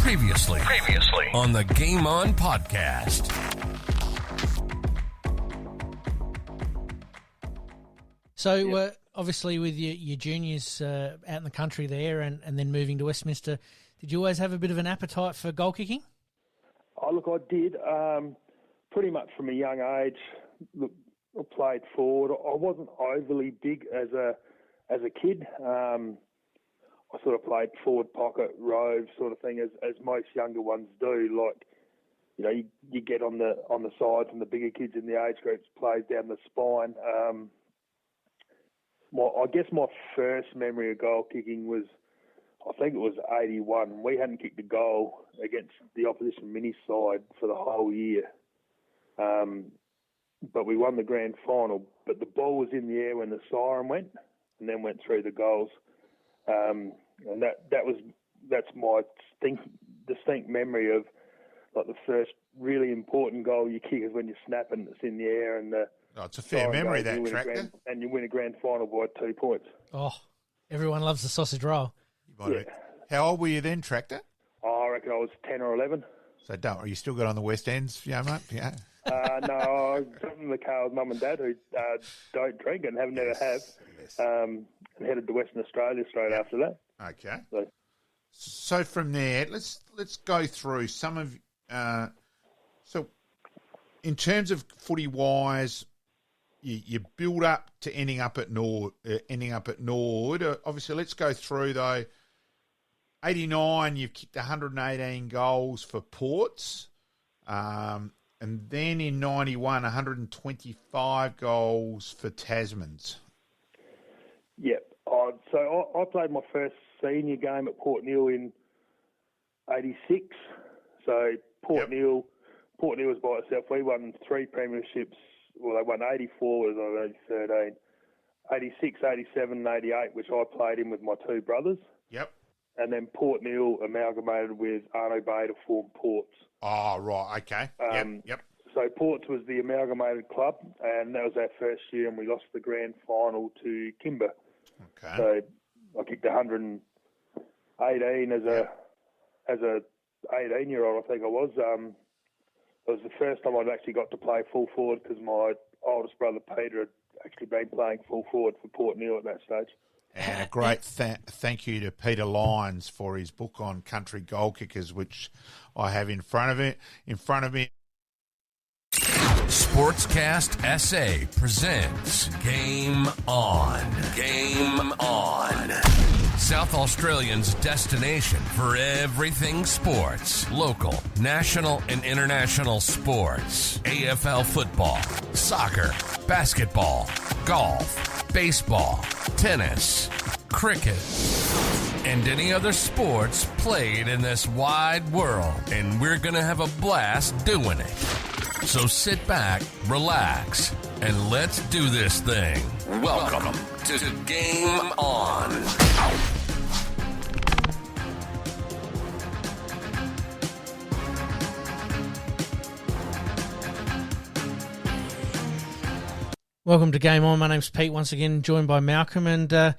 Previously on the Game On podcast. So, obviously, with your juniors out in the country there and then moving to Westminster, did you always have a bit of an appetite for goal kicking? Oh, look, I did. Pretty much from a young age. Look, I played forward. I wasn't overly big as a kid. I sort of played forward pocket, rove sort of thing, as most younger ones do. Like, you know, you get on the sides, and the bigger kids in the age groups plays down the spine. I guess my first memory of goal kicking was, I think it was 81. We hadn't kicked a goal against the opposition mini side for the whole year. But we won the grand final. But the ball was in the air when the siren went, and then went through the goals. And that's my distinct memory of, like, the first really important goal you kick is when you snap and it's in the air, and it's a fair memory, that Tractor. And you win a grand final by 2 points. Oh, everyone loves the sausage roll. Yeah. How old were you then, Tractor? I reckon I was 10 or 11. So you still got on the West Ends, mate? Yeah. No, I got in the car with Mum and Dad, who don't drink and never have. Yes. And headed to Western Australia straight after that. Okay. So from there, let's go through some of. So, in terms of footy wise, you build up to ending up at Nord. Obviously, let's go through though. 89, you've kicked 118 goals for Ports. And then in 91, 125 goals for Tasmans. Yep. So I played my first senior game at Port Neale in 86. So Port Neale was by itself. We won 3 premierships. Well, they won 84, was I only 13. 86, 87, and 88, which I played in with my 2 brothers. Yep. And then Port Neale amalgamated with Arno Bay to form Ports. Oh, right, okay. Yep. So Ports was the amalgamated club, and that was our first year, and we lost the grand final to Kimber. Okay. So I kicked 118 as a 18-year-old, I think I was. It was the first time I'd actually got to play full forward, because my oldest brother Peter had actually been playing full forward for Port Neale at that stage. And a great thank you to Peter Lyons for his book on country goal kickers, which I have in front of me. Sportscast SA presents Game On. Game On. South Australians' destination for everything sports. Local, national, and international sports. AFL football, soccer, basketball, golf, baseball, tennis, cricket, and any other sports played in this wide world. And we're going to have a blast doing it. So sit back, relax, and let's do this thing. Welcome to Game On. Welcome to Game On. My name's Pete, once again joined by Malcolm, and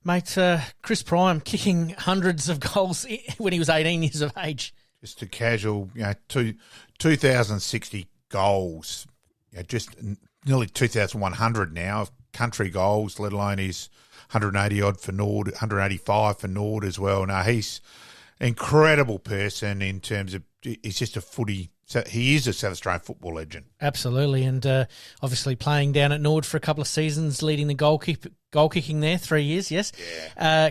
mate, Chris Prime kicking hundreds of goals when he was 18 years of age. Just a casual, 2,060 goals, just nearly 2,100 now of country goals, let alone his 180 odd for Nord, 185 for Nord as well. Now he's an incredible person in terms of, he's just a footy. So he is a South Australian football legend. Absolutely, and obviously playing down at Nord for a couple of seasons, leading the goal kicking there, 3 years, yes. Yeah.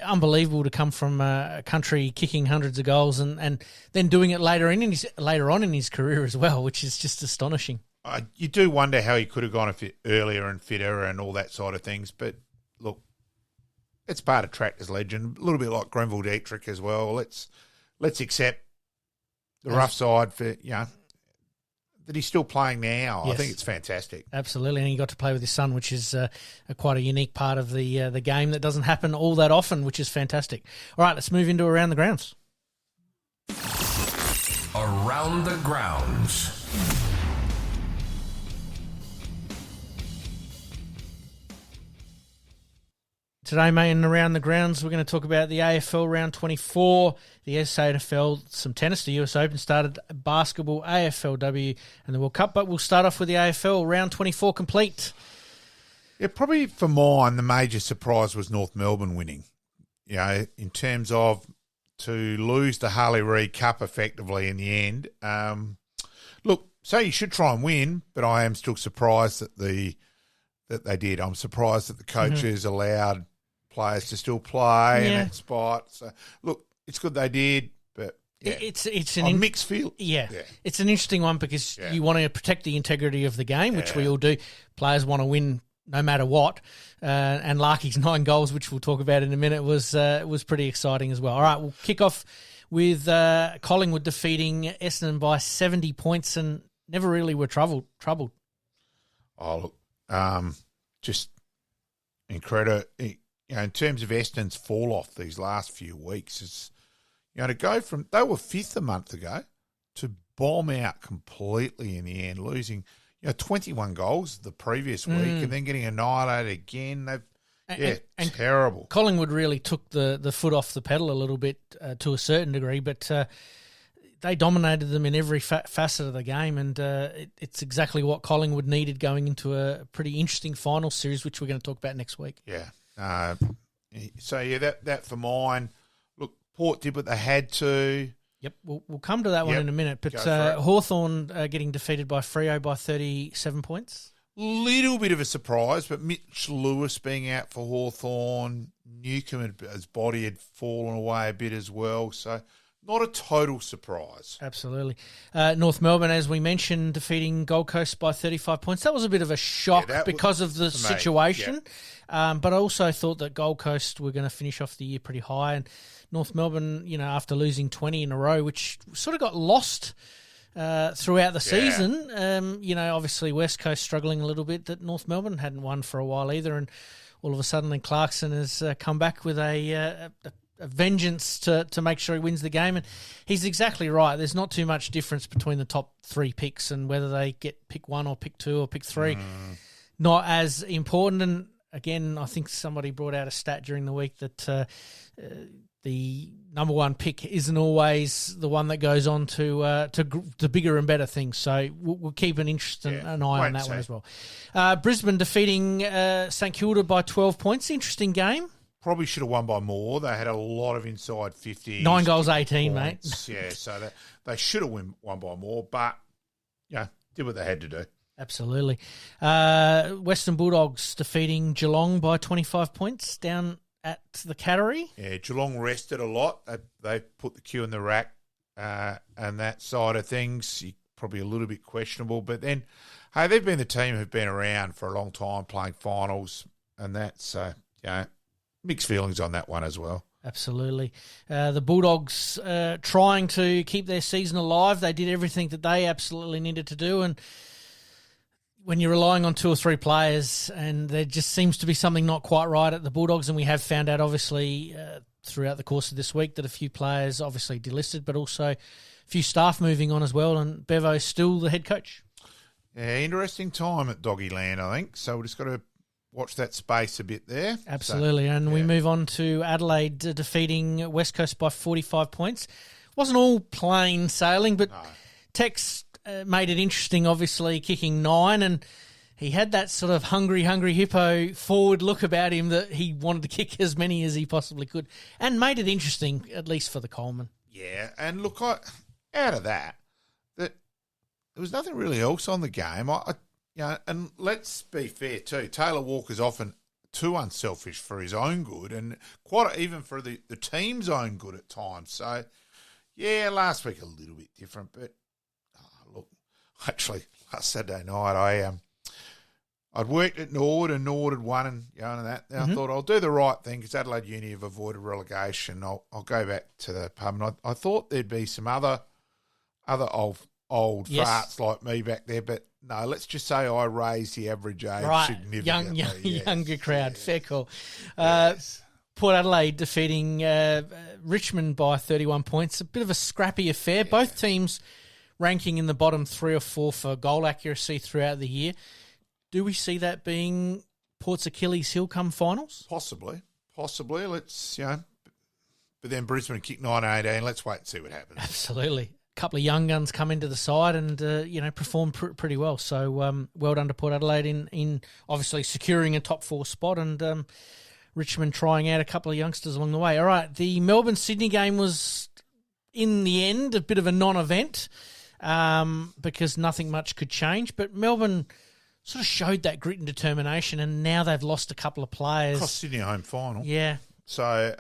Unbelievable to come from a country kicking hundreds of goals and then doing it later on in his career as well, which is just astonishing. You do wonder how he could have gone earlier and fitter and all that sort of things, but look, it's part of Tractor's legend, a little bit like Grenville Dietrich as well. Let's accept the rough side for, that he's still playing now. Yes. I think it's fantastic. Absolutely, and he got to play with his son, which is quite a unique part of the game that doesn't happen all that often, which is fantastic. All right, let's move into Around the Grounds. Around the Grounds. Today, mate, and around the grounds, we're going to talk about the AFL Round 24, the SANFL, some tennis, the US Open started, basketball, AFLW, and the World Cup. But we'll start off with the AFL Round 24 complete. Yeah, probably for mine, the major surprise was North Melbourne winning. You know, in terms of to lose the Harley Reid Cup effectively in the end. Look, so you should try and win, but I am still surprised that they did. I'm surprised that the coaches allowed players to still play in that spot. So, look, it's good they did, but it's an mixed feel. Yeah, it's an interesting one because you want to protect the integrity of the game, which we all do. Players want to win no matter what. And Larky's 9 goals, which we'll talk about in a minute, was pretty exciting as well. All right, we'll kick off with Collingwood defeating Essendon by 70 points and never really were troubled. Oh, look, just incredible. You know, in terms of Essendon's fall off these last few weeks, it's, you know, to go from, they were 5th a month ago to bomb out completely in the end, losing, 21 goals the previous week and then getting annihilated again. And terrible. Collingwood really took the foot off the pedal a little bit to a certain degree, but they dominated them in every facet of the game, and it's exactly what Collingwood needed going into a pretty interesting final series, which we're going to talk about next week. Yeah. That for mine. Look, Port did what they had to. Yep, we'll come to that one in a minute. But Hawthorn getting defeated by Freo by 37 points. Little bit of a surprise, but Mitch Lewis being out for Hawthorn, Newcomb, his body had fallen away a bit as well, so not a total surprise. Absolutely. North Melbourne, as we mentioned, defeating Gold Coast by 35 points. That was a bit of a shock because of the situation, but I also thought that Gold Coast were going to finish off the year pretty high, and North Melbourne, after losing 20 in a row, which sort of got lost throughout the season. Obviously West Coast struggling a little bit, that North Melbourne hadn't won for a while either, and all of a sudden then Clarkson has come back with a vengeance to make sure he wins the game, and he's exactly right. There's not too much difference between the top 3 picks, and whether they get pick 1 or pick 2 or pick 3, not as important. And again, I think somebody brought out a stat during the week that the number 1 pick isn't always the one that goes on to bigger and better things. So we'll keep an eye on that one as well. Brisbane defeating St Kilda by 12 points. Interesting game. Probably should have won by more. They had a lot of inside 50s. 9 goals, 18, points. Mate. So they should have won by more, but did what they had to do. Absolutely. Western Bulldogs defeating Geelong by 25 points down at the Cattery. Yeah, Geelong rested a lot. They put the cue in the rack, and that side of things, probably a little bit questionable. But then, hey, they've been the team who've been around for a long time playing finals, and that's, mixed feelings on that one as well. Absolutely. The Bulldogs trying to keep their season alive. They did everything that they absolutely needed to do, and when you're relying on 2 or 3 players, and there just seems to be something not quite right at the Bulldogs, and we have found out, obviously, throughout the course of this week that a few players obviously delisted, but also a few staff moving on as well, and Bevo's still the head coach. Yeah, interesting time at Doggyland, I think. So we've just got to watch that space a bit there. Absolutely, and we move on to Adelaide defeating West Coast by 45 points. Wasn't all plain sailing, but Tex made it interesting, obviously, kicking 9, and he had that sort of hungry hippo forward look about him that he wanted to kick as many as he possibly could, and made it interesting, at least for the Coleman. Yeah, and look, out of that there was nothing really else on the game. And let's be fair too, Taylor Walker's often too unselfish for his own good, and quite even for the team's own good at times. So, yeah, last week a little bit different, but look, actually last Saturday night I'd worked at Nord, and Nord had won, and that. And I thought I'll do the right thing because Adelaide Uni have avoided relegation. I'll go back to the pub, and I thought there'd be some other old farts like me back there, but no, let's just say I raised the average age significantly. Younger crowd, yes. Fair call. Yes. Port Adelaide defeating Richmond by 31 points. A bit of a scrappy affair. Yeah. Both teams ranking in the bottom 3 or 4 for goal accuracy throughout the year. Do we see that being Port's Achilles heel come finals? Possibly. Possibly. Let's, but then Brisbane kicked 9-18. Let's wait and see what happens. Absolutely. A couple of young guns come into the side and, performed pretty well. So well done to Port Adelaide in obviously securing a top 4 spot and Richmond trying out a couple of youngsters along the way. All right, the Melbourne-Sydney game was, in the end, a bit of a non-event because nothing much could change. But Melbourne sort of showed that grit and determination, and now they've lost a couple of players. Across Sydney home final. Yeah. So,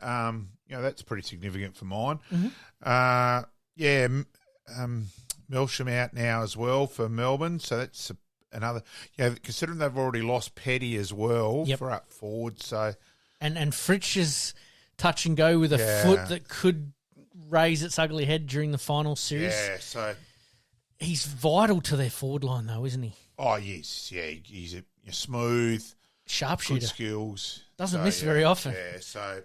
that's pretty significant for mine. Mm-hmm. Melsham out now as well for Melbourne. So that's another, considering they've already lost Petty as well for up forward. So, and Fritsch is touch and go with a foot that could raise its ugly head during the final series. Yeah, so he's vital to their forward line, though, isn't he? Oh yes, he's a smooth, sharpshooter, good skills, doesn't miss very often. Yeah, so.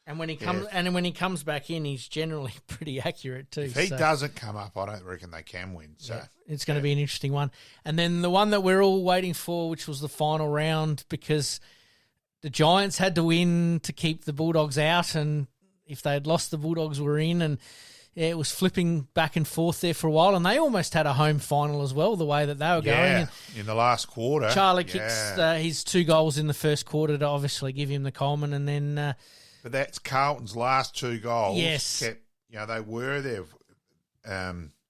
And when he comes back in, he's generally pretty accurate too. If he doesn't come up, I don't reckon they can win. So it's going to be an interesting one. And then the one that we're all waiting for, which was the final round, because the Giants had to win to keep the Bulldogs out, and if they had lost, the Bulldogs were in, and it was flipping back and forth there for a while, and they almost had a home final as well, the way that they were going. And in the last quarter. Charlie kicks his 2 goals in the first quarter to obviously give him the Coleman, and then... but that's Carlton's last 2 goals. Yes. They were there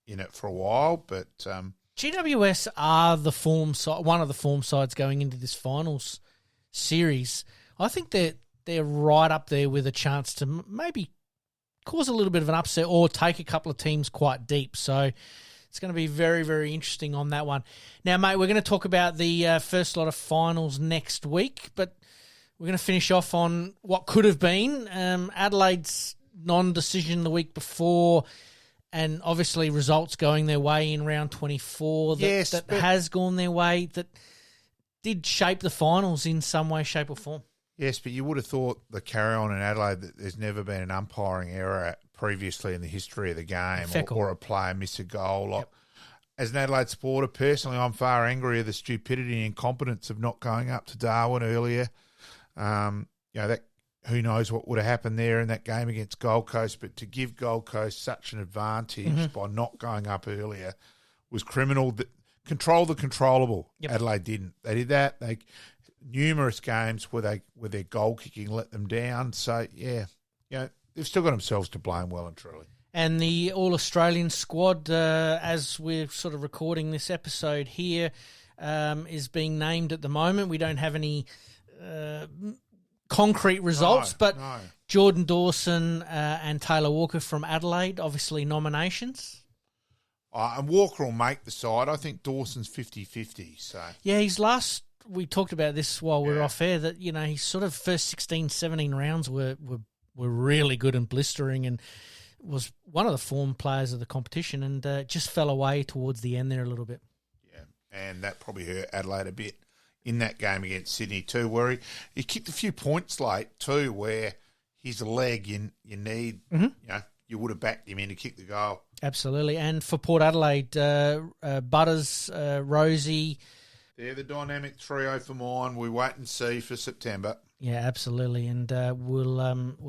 in it for a while, but... GWS are one of the form sides going into this finals series. I think they're right up there with a chance to maybe cause a little bit of an upset or take a couple of teams quite deep. So it's going to be very, very interesting on that one. Now, mate, we're going to talk about the first lot of finals next week, but we're going to finish off on what could have been Adelaide's non-decision the week before, and obviously results going their way in round 24 that has gone their way, that did shape the finals in some way, shape or form. Yes, but you would have thought the carry-on in Adelaide that there's never been an umpiring error previously in the history of the game or a player miss a goal. Yep. As an Adelaide supporter, personally, I'm far angrier at the stupidity and incompetence of not going up to Darwin earlier. That who knows what would have happened there in that game against Gold Coast, but to give Gold Coast such an advantage by not going up earlier was criminal. Control the controllable. Yep. Adelaide didn't. They did that. Numerous games where their goal kicking let them down. So they've still got themselves to blame, well and truly. And the All-Australian squad, as we're sort of recording this episode here, is being named at the moment. We don't have any concrete results, but Jordan Dawson and Taylor Walker from Adelaide, obviously nominations. And Walker will make the side. I think Dawson's 50-50. So his last... We talked about this while we were off air, that, his sort of first 16, 17 rounds were really good and blistering, and was one of the form players of the competition, and just fell away towards the end there a little bit. Yeah, and that probably hurt Adelaide a bit in that game against Sydney too, where he kicked a few points late too, where his leg you need, you would have backed him in to kick the goal. Absolutely. And for Port Adelaide, Butters, Rosie... They're the dynamic trio for mine. We wait and see for September. Yeah, absolutely. And we'll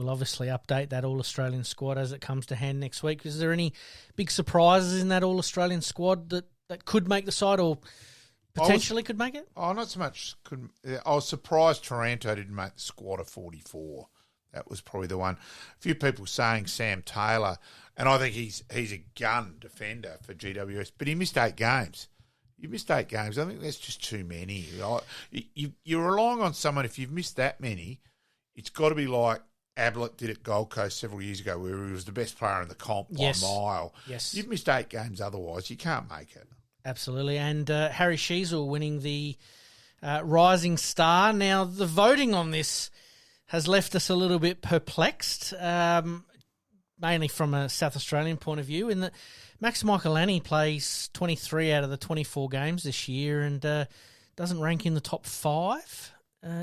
obviously update that All-Australian squad as it comes to hand next week. Is there any big surprises in that All-Australian squad that could make the side or potentially could make it? Oh, not so much. I was surprised Taranto didn't make the squad of 44. That was probably the one. A few people saying Sam Taylor, and I think he's a gun defender for GWS, but he missed 8 games. You missed 8 games. I think that's just too many. You're relying on someone, if you've missed that many, it's got to be like Ablett did at Gold Coast several years ago, where he was the best player in the comp by a mile. Yes. You've missed 8 games otherwise. You can't make it. Absolutely. And Harry Sheasel winning the Rising Star. Now, the voting on this has left us a little bit perplexed, mainly from a South Australian point of view, in that Max Michaelani plays 23 out of the 24 games this year and doesn't rank in the top 5.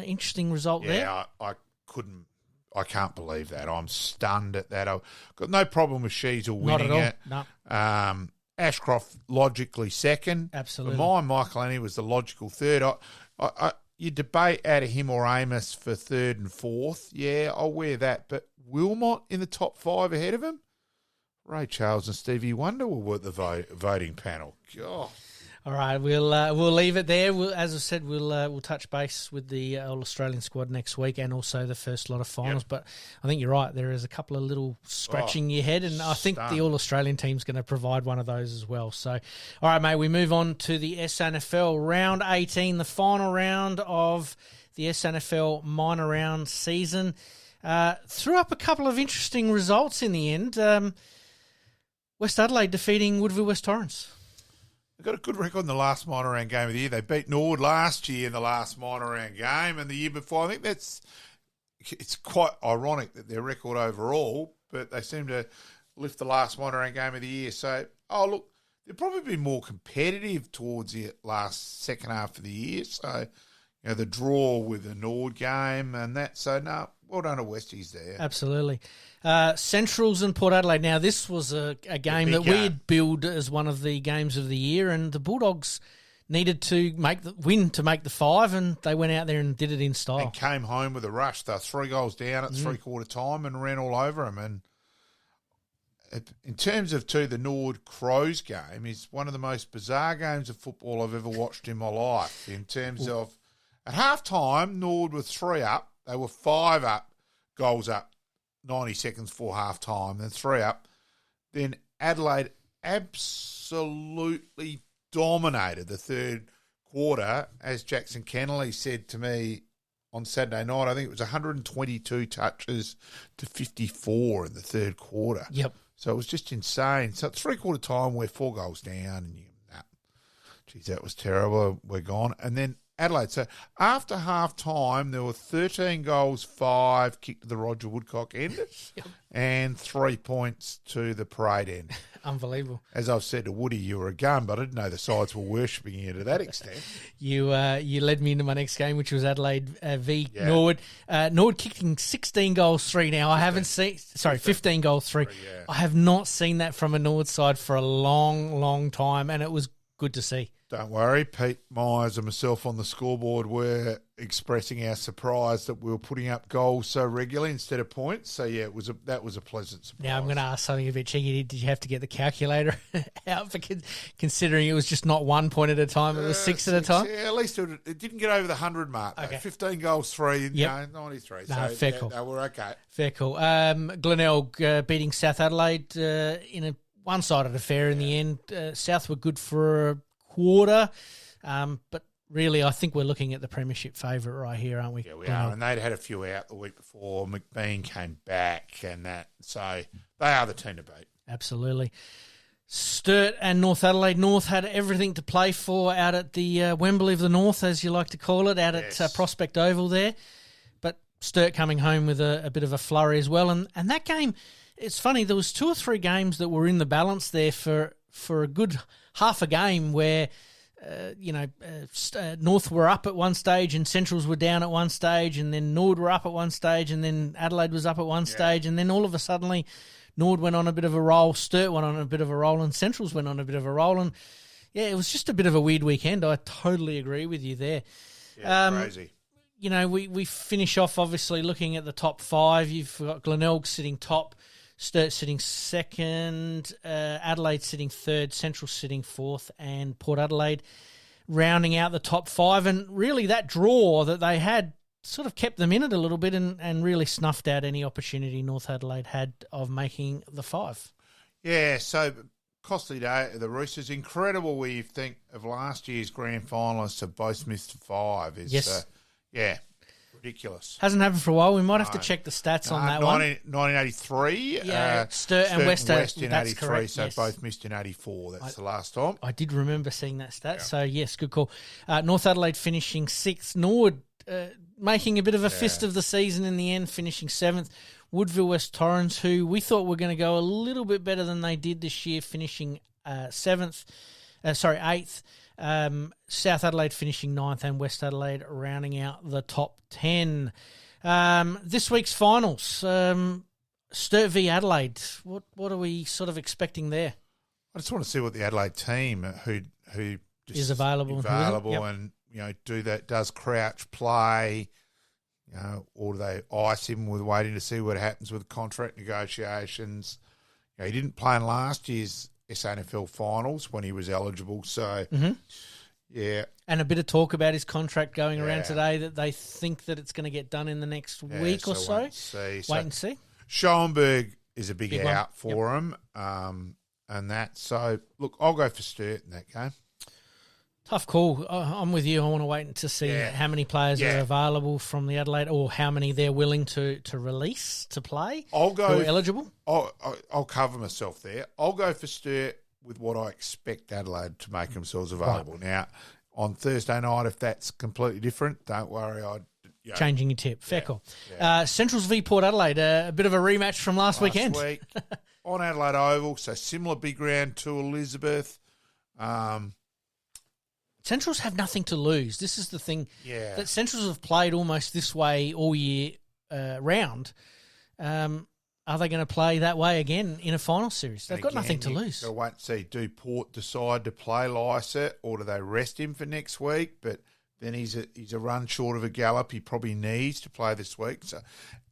Interesting result there. Yeah, I can't believe that. I'm stunned at that. I've got no problem with Sheasel winning it. Not at all. No. Ashcroft logically second. Absolutely. For mine, Michaelani was the logical third. you debate out of him or Amos for third and fourth. Yeah, I'll wear that. But Wilmot in the top 5 ahead of him? Ray Charles and Stevie Wonder were at the voting panel. God. All right, we'll leave it there. As I said, we'll touch base with the All-Australian squad next week and also the first lot of finals. Yep. But I think you're right. There is a couple of little scratching your head, and I think the All-Australian team's going to provide one of those as well. So, all right, mate, we move on to the SANFL Round 18, the final round of the SANFL minor round season. Threw up a couple of interesting results in the end. West Adelaide defeating Woodville West Torrens. They've got a good record in the last minor round game of the year. They beat Nord last year in the last minor round game, and the year before. I think it's quite ironic that their record overall, but they seem to lift the last minor round game of the year. So, look, they'll probably be more competitive towards the last second half of the year. So, the draw with the Nord game and that. So, no, well done to Westies there. Absolutely. Centrals and Port Adelaide. Now, this was a game that we had billed as one of the games of the year, and the Bulldogs needed to make the 5, and they went out there and did it in style. And came home with a rush. They were 3 goals down at three-quarter time and ran all over them. And in terms of, the Nord Crows game is one of the most bizarre games of football I've ever watched in my life. In terms of, at half-time, Nord were 3 up. They were 5 up, goals up. 90 seconds before half-time, then 3 up. Then Adelaide absolutely dominated the third quarter. As Jackson Kennelly said to me on Saturday night, I think it was 122 touches to 54 in the third quarter. Yep. So it was just insane. So at three-quarter time, we're 4 goals down. And geez, that was terrible. We're gone. And then Adelaide. So after half-time, there were 13 goals, 5 kicked to the Roger Woodcock end, and 3 points to the Parade end. Unbelievable. As I've said to Woody, you were a gun, but I didn't know the sides were worshipping you to that extent. You led me into my next game, which was Adelaide v Norwood. Norwood kicking 16 goals, 3 now. I haven't seen... Sorry, 15 goals, 3. Yeah. I have not seen that from a Norwood side for a long, long time, and it was good to see. Don't worry, Pete Myers and myself on the scoreboard were expressing our surprise that we were putting up goals so regularly instead of points. So, yeah, that was a pleasant surprise. Now, I'm going to ask something a bit cheeky. Did you have to get the calculator out for considering it was just not 1 point at a time, it was 6 at a time? Yeah, at least it didn't get over the 100 mark. Okay. 15 goals, 3, 93. No, so fair call. No, we're okay. Fair call. Glenelg beating South Adelaide in a one-sided affair in the end. South were good for a quarter, but really I think we're looking at the premiership favourite right here, aren't we? Yeah, we are, and they'd had a few out the week before. McBean came back and that, so they are the team to beat. Absolutely. Sturt and North Adelaide. North had everything to play for out at the Wembley of the North, as you like to call it, out at Prospect Oval there, but Sturt coming home with a bit of a flurry as well, and that game, it's funny, there was 2 or 3 games that were in the balance there for a good half a game where, North were up at one stage and Centrals were down at one stage, and then Nord were up at one stage, and then Adelaide was up at one stage, and then all of a sudden Nord went on a bit of a roll, Sturt went on a bit of a roll, and Centrals went on a bit of a roll. And, yeah, it was just a bit of a weird weekend. I totally agree with you there. Yeah, crazy. We finish off, obviously, looking at the top 5. You've got Glenelg sitting top, Sturt sitting second, Adelaide sitting third, Central sitting fourth, and Port Adelaide rounding out the top 5. And really that draw that they had sort of kept them in it a little bit and really snuffed out any opportunity North Adelaide had of making the 5. Yeah, so costly day the Roosters. Incredible where you think of last year's grand finalists have both missed 5. Yes. Ridiculous. Hasn't happened for a while. We might have to check the stats on that 1983. Yeah, Sturt and West in that's 83, correct, so yes. both missed in 84. That's the last time. I did remember seeing that stat, so yes, good call. North Adelaide finishing 6th. Nord making a bit of a fist of the season in the end, finishing 7th. Woodville West Torrens, who we thought were going to go a little bit better than they did this year, finishing 8th. South Adelaide finishing 9th, and West Adelaide rounding out the top 10. This week's finals, Sturt v Adelaide. What are we sort of expecting there? I just want to see what the Adelaide team, who just is available, and does Crouch play, or do they ice him with waiting to see what happens with contract negotiations? He didn't play in last year's SANFL finals when he was eligible, so yeah. And a bit of talk about his contract going around today that they think that it's going to get done in the next week or so. Wait and see. Schoenberg is a big out for him, and that. So look, I'll go for Sturt in that game. Tough call. I'm with you. I want to wait to see how many players are available from the Adelaide, or how many they're willing to release to play. I'll go who are eligible. I'll cover myself there. I'll go for Sturt with what I expect Adelaide to make themselves available. Right. Now, on Thursday night, if that's completely different, don't worry. Changing your tip. Fair call. Yeah. Centrals v Port Adelaide, a bit of a rematch from last weekend. Week on Adelaide Oval, so similar big ground to Elizabeth. Centrals have nothing to lose. This is the thing that Centrals have played almost this way all year round. Are they going to play that way again in a final series? They've got nothing to lose. Got to wait and see. Do Port decide to play Lycett, or do they rest him for next week? But then he's a run short of a gallop. He probably needs to play this week. So,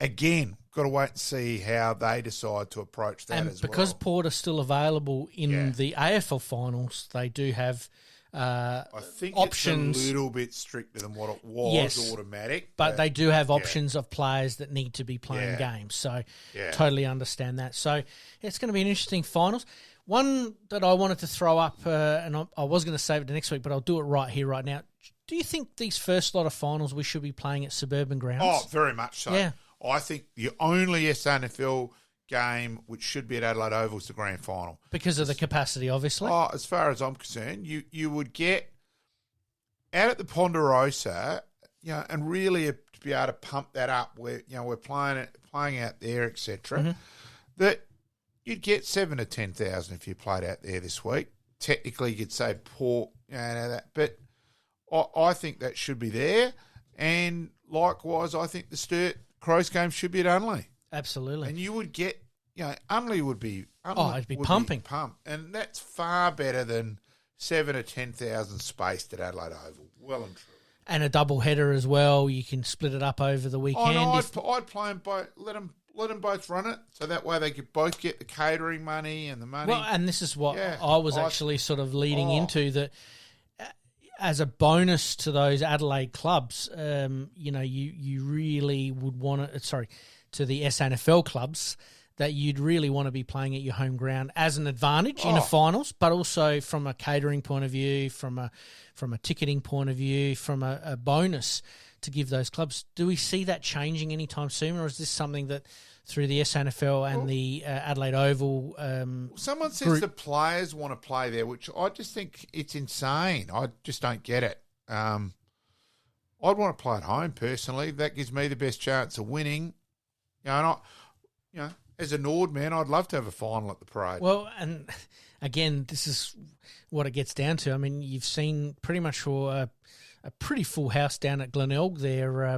again, got to wait and see how they decide to approach that as well. And because Port are still available in the AFL finals, they do have I think options. It's a little bit stricter than what it was automatic. But they do have options of players that need to be playing games. So totally understand that. So it's going to be an interesting finals. One that I wanted to throw up, and I was going to save it to next week, but I'll do it right here, right now. Do you think these first lot of finals we should be playing at suburban grounds? Oh, very much so. Yeah. I think the only SANFL game which should be at Adelaide Oval is the grand final. Because of the capacity, obviously. Oh, as far as I'm concerned, you would get out at the Ponderosa, and really to be able to pump that up where, we're playing out there, etc. That you'd get 7,000 to 10,000 if you played out there this week. Technically, you could say Port, but I think that should be there. And likewise, I think the Sturt Crows game should be at Unley. Absolutely. And you would get, Unley would be... it'd be pumping. And that's far better than 7,000 to 10,000 spaced at Adelaide Oval. Well and true. And a double header as well. You can split it up over the weekend. No, I'd play them both. Let them both run it, so that way they could both get the catering money and the money. Well, and this is what I was actually sort of leading into, that as a bonus to those Adelaide clubs, you really would want to... to the SANFL clubs, that you'd really want to be playing at your home ground as an advantage in a finals, but also from a catering point of view, from a ticketing point of view, from a bonus to give those clubs. Do we see that changing anytime soon, or is this something that through the SANFL and the Adelaide Oval someone says the players want to play there, which I just think it's insane. I just don't get it. I'd want to play at home personally. That gives me the best chance of winning. As a Nord man, I'd love to have a final at the parade. Well, and again, this is what it gets down to. I mean, you've seen pretty much a pretty full house down at Glenelg there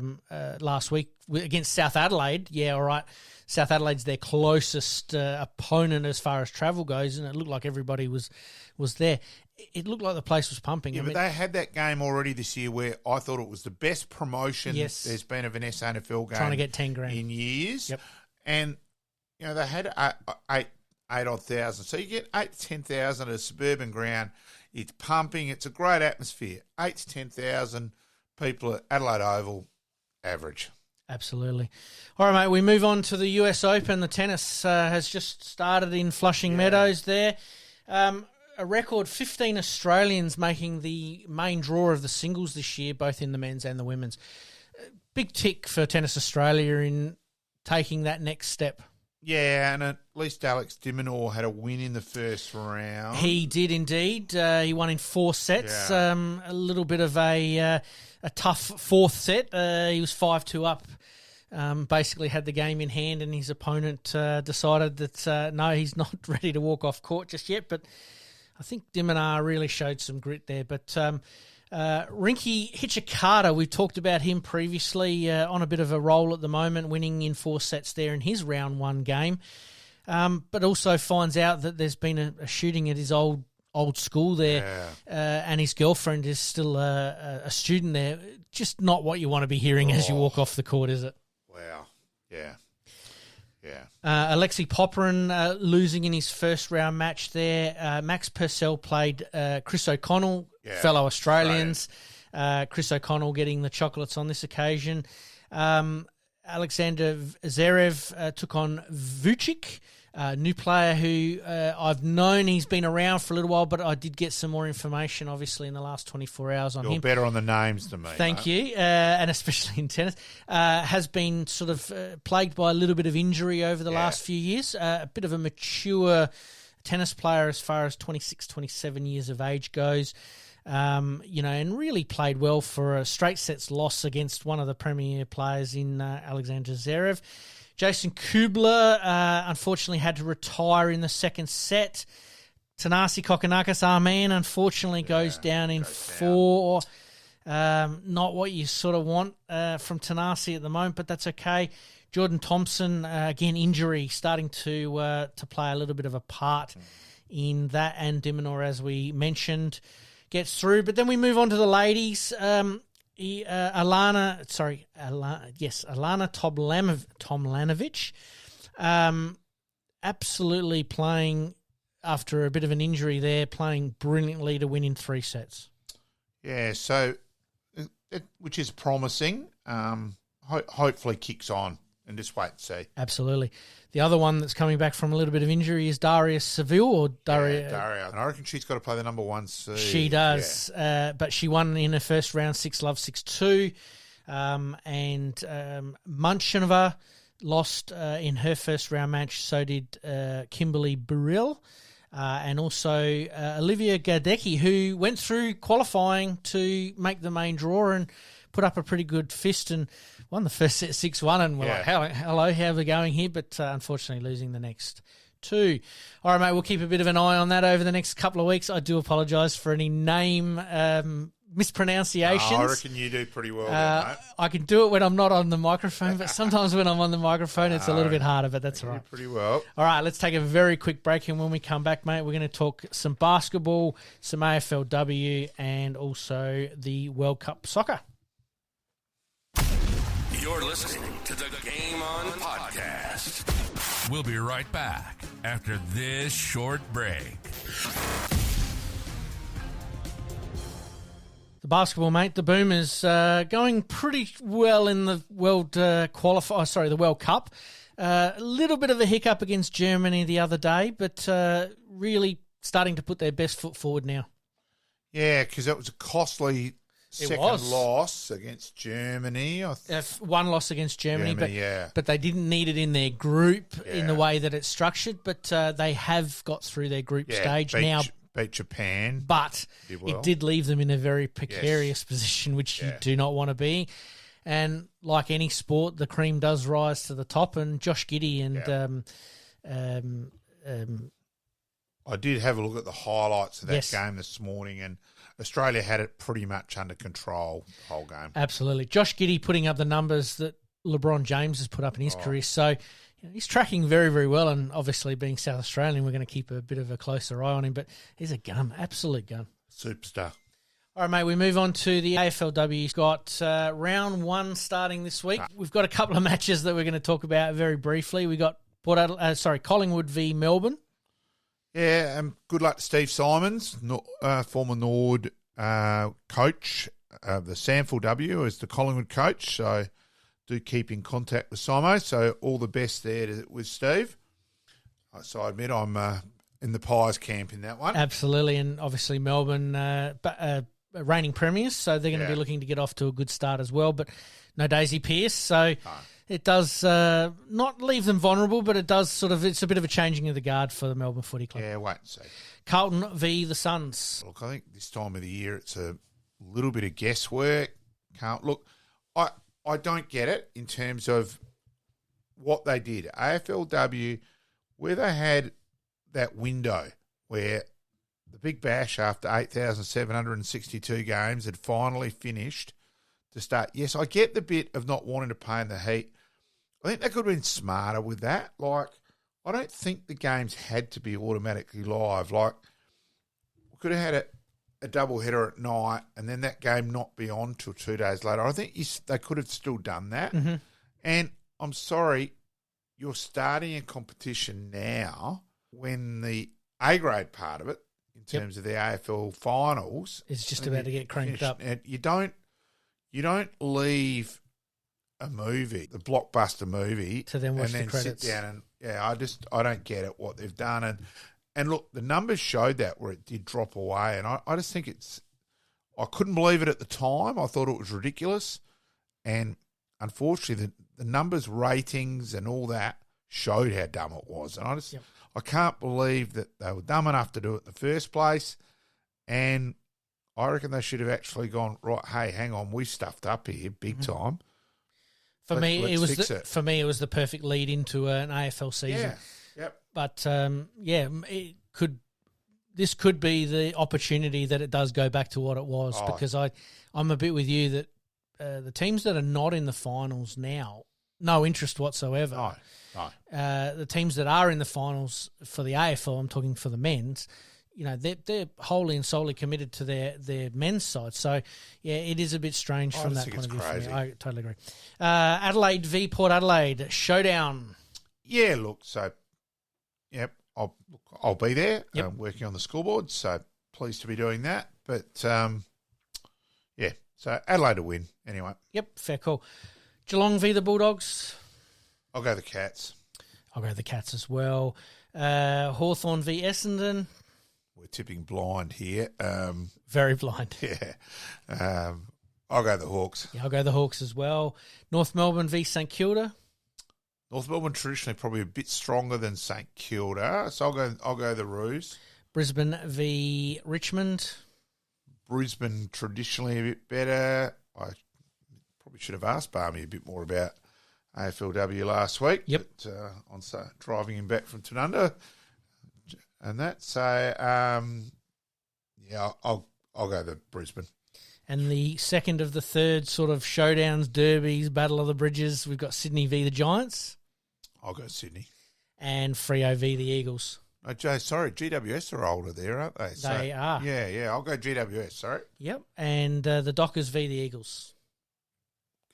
last week against South Adelaide. Yeah, all right. South Adelaide's their closest opponent as far as travel goes, and it looked like everybody was there. It looked like the place was pumping. Yeah, but they had that game already this year where I thought it was the best promotion there's been of an SANFL game. Trying to get 10 grand in years. Yep. And, they had 8,000. So you get 8,000 to 10,000 at a suburban ground. It's pumping. It's a great atmosphere. 8,000 to 10,000 people at Adelaide Oval, average. Absolutely. All right, mate, we move on to the US Open. The tennis has just started in Flushing Meadows there. A record 15 Australians making the main draw of the singles this year, both in the men's and the women's. Big tick for Tennis Australia in taking that next step. Yeah, and at least Alex Dimonor had a win in the first round. He did indeed. He won in 4 sets. A little bit of a tough fourth set. He was 5-2 up. Basically had the game in hand, and his opponent decided that, no, he's not ready to walk off court just yet. But I think Dimonor really showed some grit there. But Rinky Hijikata, we've talked about him previously, on a bit of a roll at the moment, winning in 4 sets there in his round 1 game. But also finds out that there's been a shooting at his old old school there, and his girlfriend is still a student there. Just not what you want to be hearing as you walk off the court, is it? Wow. Yeah. Yeah. Alexei Popyrin losing in his first round match there. Max Purcell played Chris O'Connell, fellow Australians. Chris O'Connell getting the chocolates on this occasion. Alexander Zverev took on Vucic, a new player who I've known he's been around for a little while, but I did get some more information, obviously, in the last 24 hours on him. You're better on the names than me. Thank you, and especially in tennis. Has been sort of plagued by a little bit of injury over the last few years. A bit of a mature tennis player as far as 26, 27 years of age goes. And really played well for a straight sets loss against one of the premier players in Alexander Zverev. Jason Kubler, unfortunately, had to retire in the second set. Tanasi Kokkinakis, our man, unfortunately goes down in four. Not what you sort of want from Tanasi at the moment, but that's okay. Jordan Thompson, again, injury starting to play a little bit of a part in that, and Dimonor, as we mentioned, gets through. But then we move on to the ladies. Alana Tomljanovic, absolutely playing after a bit of an injury there, playing brilliantly to win in 3 sets. Yeah, so which is promising. Hopefully kicks on, and just wait and see. Absolutely. The other one that's coming back from a little bit of injury is Daria Seville. Daria. And I reckon she's got to play the number 1 seed. She does, but she won in her first round 6-love, 6-2. And Munchinova lost in her first round match. So did Kimberly Burrell. And also Olivia Gadecki, who went through qualifying to make the main draw and put up a pretty good fist and won the first set 6-1. And we're like, hello, how are we going here? But unfortunately losing the next 2. All right, mate, we'll keep a bit of an eye on that over the next couple of weeks. I do apologise for any name mispronunciations. I reckon you do pretty well there, mate. I can do it when I'm not on the microphone, but sometimes when I'm on the microphone, it's a little bit harder, but that's all right. Pretty well. All right, let's take a very quick break, and when we come back, mate, we're going to talk some basketball, some AFLW, and also the World Cup soccer. You're listening to the Game On podcast. We'll be right back after this short break. The basketball, mate, the Boomers going pretty well in the the World Cup. A little bit of a hiccup against Germany the other day, but really starting to put their best foot forward now. Yeah, because it was a costly second loss against Germany. One loss against Germany, but they didn't need it in their group in the way that it's structured, but they have got through their group stage now. Beat Japan. But it did leave them in a very precarious position, which you do not want to be. And like any sport, the cream does rise to the top, and Josh Giddey and I did have a look at the highlights of that game this morning, and Australia had it pretty much under control the whole game. Absolutely. Josh Giddey putting up the numbers that LeBron James has put up in his career. So he's tracking very, very well, and obviously being South Australian, we're going to keep a bit of a closer eye on him, but he's a gun, absolute gun. Superstar. All right, mate, we move on to the AFLW. We've got round 1 starting this week. We've got a couple of matches that we're going to talk about very briefly. We got Collingwood v Melbourne. Yeah, good luck to Steve Simons, former Nord coach of the SANFL W as the Collingwood coach. So do keep in contact with Simo. So all the best there with Steve. So I admit I'm in the Pies camp in that one. Absolutely, and obviously Melbourne reigning premiers, so they're going to be looking to get off to a good start as well. But no Daisy Pearce, so it does not leave them vulnerable, but it does it's a bit of a changing of the guard for the Melbourne Footy Club. Yeah, wait and see. Carlton v the Suns. Look, I think this time of the year it's a little bit of guesswork. Look, I don't get it in terms of what they did. AFLW, where they had that window where the Big Bash after 8,762 games had finally finished to start. Yes, I get the bit of not wanting to pay in the heat. I think they could have been smarter with that. Like, I don't think the games had to be automatically live. Like, could have had a double header at night and then that game not be on till 2 days later. I think they could have still done that. Mm-hmm. And I'm sorry, you're starting a competition now when the A-grade part of it, in terms of the AFL finals, it's just about to get cranked up. And you don't leave a movie, the blockbuster movie, to then watch the credits. Sit down and I don't get it what they've done. And look, the numbers showed that where it did drop away, and I just think I couldn't believe it at the time. I thought it was ridiculous, and unfortunately, the numbers, ratings, and all that showed how dumb it was. And I can't believe that they were dumb enough to do it in the first place. And I reckon they should have actually gone, right, hey, hang on, we stuffed up here big time. For me, it was the perfect lead into an AFL season. Yeah. Yep. But this could be the opportunity that it does go back to what it was, because I'm a bit with you that the teams that are not in the finals now, no interest whatsoever. No. The teams that are in the finals for the AFL, I'm talking for the men's, they're wholly and solely committed to their men's side. So, yeah, it is a bit strange from that point of view for me. I totally agree. Adelaide v Port Adelaide, showdown. Yeah, look, so, yep, I'll be there working on the scoreboard, so pleased to be doing that. But, yeah, so Adelaide to win anyway. Yep, fair call. Geelong v the Bulldogs. I'll go the Cats. I'll go the Cats as well. Hawthorn v Essendon. We're tipping blind here. Very blind. Yeah. I'll go the Hawks. Yeah, I'll go the Hawks as well. North Melbourne v St Kilda. North Melbourne traditionally probably a bit stronger than St Kilda, so I'll go the Roos. Brisbane v Richmond. Brisbane traditionally a bit better. I probably should have asked Barmy a bit more about AFLW last week. Yep. But, on driving him back from Tanunda and that. So, yeah, I'll go the Brisbane. And the second of the third sort of showdowns, derbies, Battle of the Bridges, we've got Sydney v the Giants. I'll go Sydney. And Freo v the Eagles. Oh, Jay, sorry, GWS are older there, aren't they? They are. Yeah, I'll go GWS, sorry. Yep, and the Dockers v the Eagles.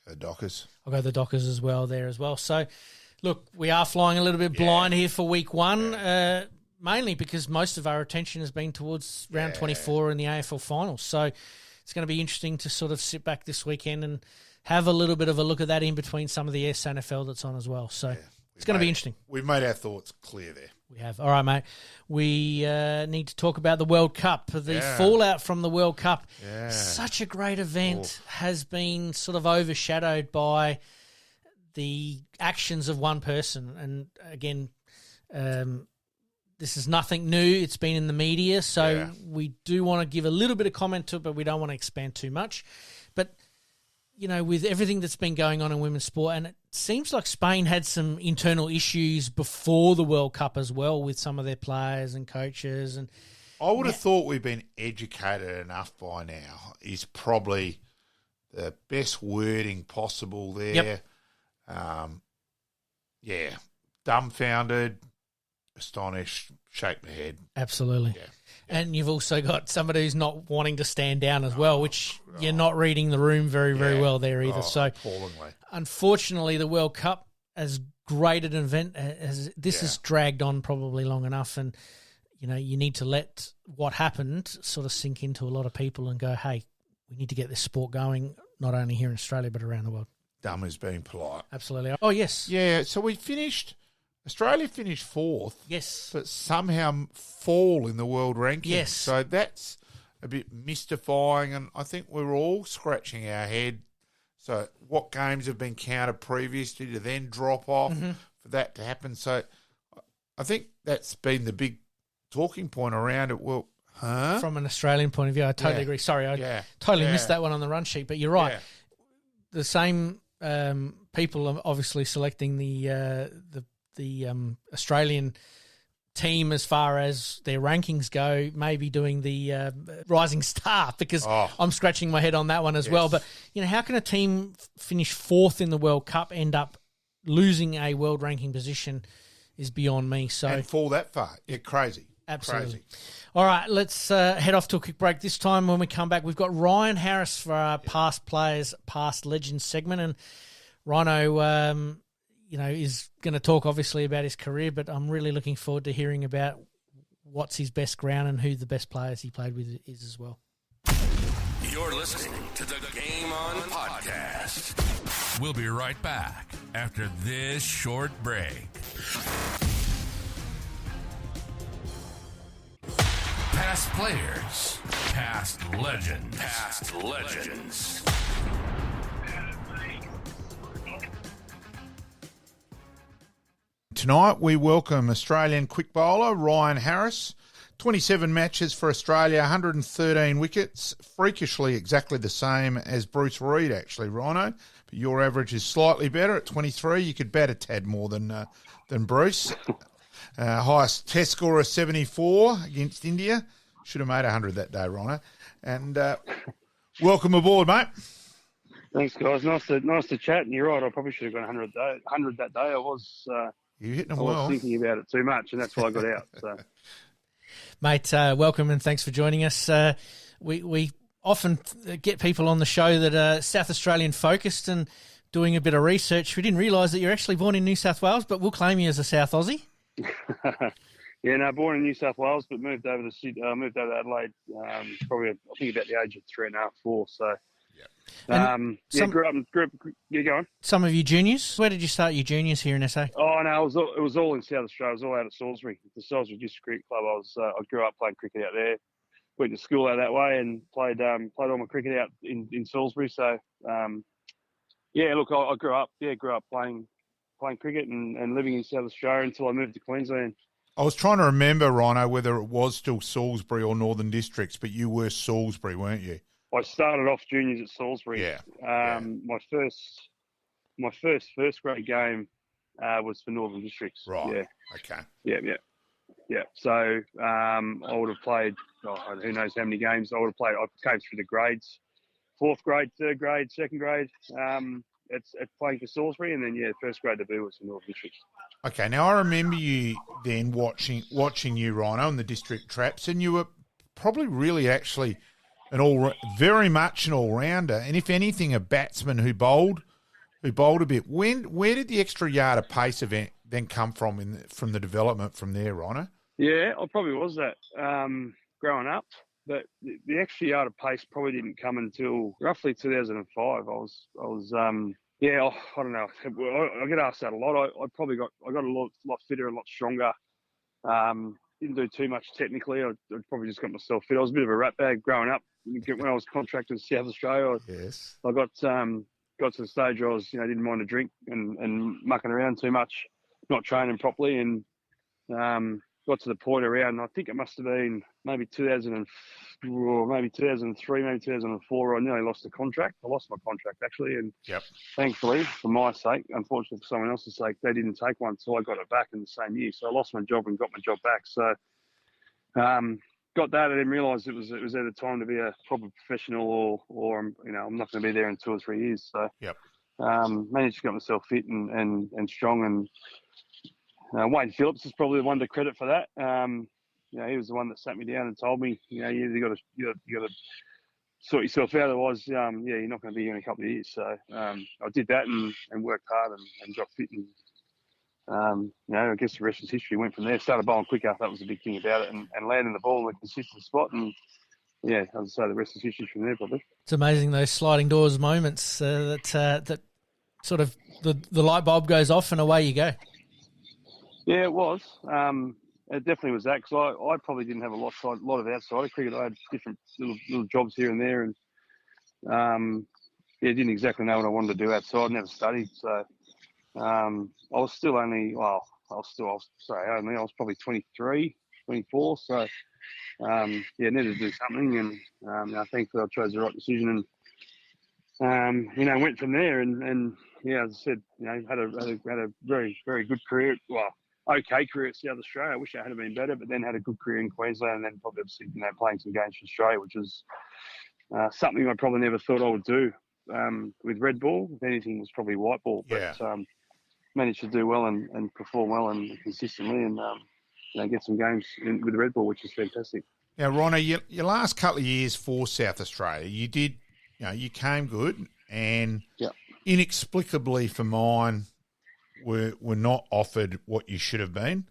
Go Dockers. I'll go the Dockers as well there as well. So, look, we are flying a little bit blind here for week one, mainly because most of our attention has been towards round 24 in the AFL finals. So it's going to be interesting to sort of sit back this weekend and have a little bit of a look at that in between some of the SANFL that's on as well. So it's going to be interesting. We've made our thoughts clear there. We have. All right, mate. We need to talk about the World Cup. The fallout from the World Cup. Yeah. Such a great event has been sort of overshadowed by the actions of one person. And again, this is nothing new. It's been in the media. So we do want to give a little bit of comment to it, but we don't want to expand too much. But, with everything that's been going on in women's sport, and it seems like Spain had some internal issues before the World Cup as well with some of their players and coaches. And I would have thought we've been educated enough by now is probably the best wording possible there. Yep. Dumbfounded, astonished, shake my head. Absolutely. Yeah. And you've also got somebody who's not wanting to stand down as well, which you're not reading the room very, very well there either. So, appallingly. Unfortunately, the World Cup, as great an event as this has dragged on probably long enough, and you need to let what happened sort of sink into a lot of people and go, hey, we need to get this sport going, not only here in Australia but around the world. Dumb as being polite. Absolutely. Oh, yes. Yeah, so Australia finished fourth. Yes. But somehow fall in the world rankings. Yes. So that's a bit mystifying, and I think we're all scratching our head. So what games have been counted previously to then drop off for that to happen? So I think that's been the big talking point around it. Well, from an Australian point of view, I totally agree. Sorry, I totally missed that one on the run sheet, but you're right. Yeah. The same people are obviously selecting the Australian team as far as their rankings go, maybe doing the rising star, because I'm scratching my head on that one as well. But, how can a team finish fourth in the World Cup, end up losing a world ranking position is beyond me. So and fall that far. Yeah, crazy. Absolutely. Crazy. All right, let's head off to a quick break. This time when we come back, we've got Ryan Harris for our Past Players, Past Legends segment. And Rhino, is going to talk obviously about his career, but I'm really looking forward to hearing about what's his best ground and who the best players he played with is as well. You're listening to the Game On podcast. We'll be right back after this short break. Past players, past legends, past legends. Tonight we welcome Australian quick bowler Ryan Harris. 27 matches for Australia, 113 wickets, freakishly exactly the same as Bruce Reid, actually, Rhino. But your average is slightly better at 23. You could bat a tad more than Bruce. Highest test score of 74 against India. Should have made 100 that day, Rhino. And welcome aboard, mate. Thanks, guys. Nice to chat. And you're right, I probably should have gone 100 that day. I was You're hitting them I was well. thinking about it too much, and that's why I got out. So, Mate, welcome and thanks for joining us. We often get people on the show that are South Australian focused and doing a bit of research. We didn't realise that you're actually born in New South Wales, but we'll claim you as a South Aussie. yeah, no, born in New South Wales, but moved over to Adelaide. Probably I think about the age of 3.5, 4. So. Grew up. You go on. Some of you juniors. Where did you start your juniors here in SA? Oh no, it was all in South Australia. It was all out at Salisbury, the Salisbury District Cricket Club. I grew up playing cricket out there. Went to school out that way and played all my cricket out in Salisbury. So I grew up playing cricket and living in South Australia until I moved to Queensland. I was trying to remember, Rhino, whether it was still Salisbury or Northern Districts, but you were Salisbury, weren't you? I started off juniors at Salisbury. Yeah. My first grade game was for Northern Districts. Right. Yeah. Okay. Yeah. So I would have played, who knows how many games I would have played. I came through the grades, 4th grade, 3rd grade, 2nd grade. It's playing for Salisbury, and then first grade debut was for Northern Districts. Okay. Now I remember you then watching you, Rhino, in the district traps, and you were probably really actually very much an all-rounder, and if anything, a batsman who bowled a bit. Where did the extra yard of pace event then come from from the development from there, Rhino? Yeah, I probably was that growing up, but the extra yard of pace probably didn't come until roughly 2005. I don't know. I get asked that a lot. I got a lot fitter and a lot stronger. Didn't do too much technically. I probably just got myself fit. I was a bit of a rat bag growing up. When I was contracted to South Australia, Yes. I got to the stage where I was, didn't mind a drink and mucking around too much, not training properly, and got to the point around, I think it must have been maybe 2003, maybe 2004, I nearly lost the contract. I lost my contract, actually, and thankfully, for my sake, unfortunately for someone else's sake, they didn't take one, so I got it back in the same year. So I lost my job and got my job back. So got that and then realised it was either time to be a proper professional or I'm not going to be there in 2 or 3 years. So managed to get myself fit and strong, and Wayne Phillips is probably the one to credit for that. He was the one that sat me down and told me, you got to sort yourself out, otherwise, you're not going to be here in a couple of years. So I did that and worked hard and got fit, and I guess the rest is history. Went from there, started bowling quicker. That was the big thing about it, and landing the ball in a consistent spot. And as I say, the rest is history from there, probably. It's amazing those sliding doors moments that sort of the light bulb goes off and away you go. Yeah, it was. It definitely was that, because I probably didn't have a lot of outside cricket. I had different little jobs here and there, and didn't exactly know what I wanted to do outside. I never studied, so I was still only, I was probably 23, 24, so needed to do something, and I think that I chose the right decision, and went from there, and as I said, had a very, very good career. Well, okay career at South Australia. I wish I had been better, but then had a good career in Queensland, and then probably obviously playing some games for Australia, which is something I probably never thought I would do. With red ball, if anything, was probably white ball, but managed to do well and perform well and consistently, and get some games with the red ball, which is fantastic. Now, Rhino, your last couple of years for South Australia, you came good, and inexplicably for mine, were not offered what you should have been.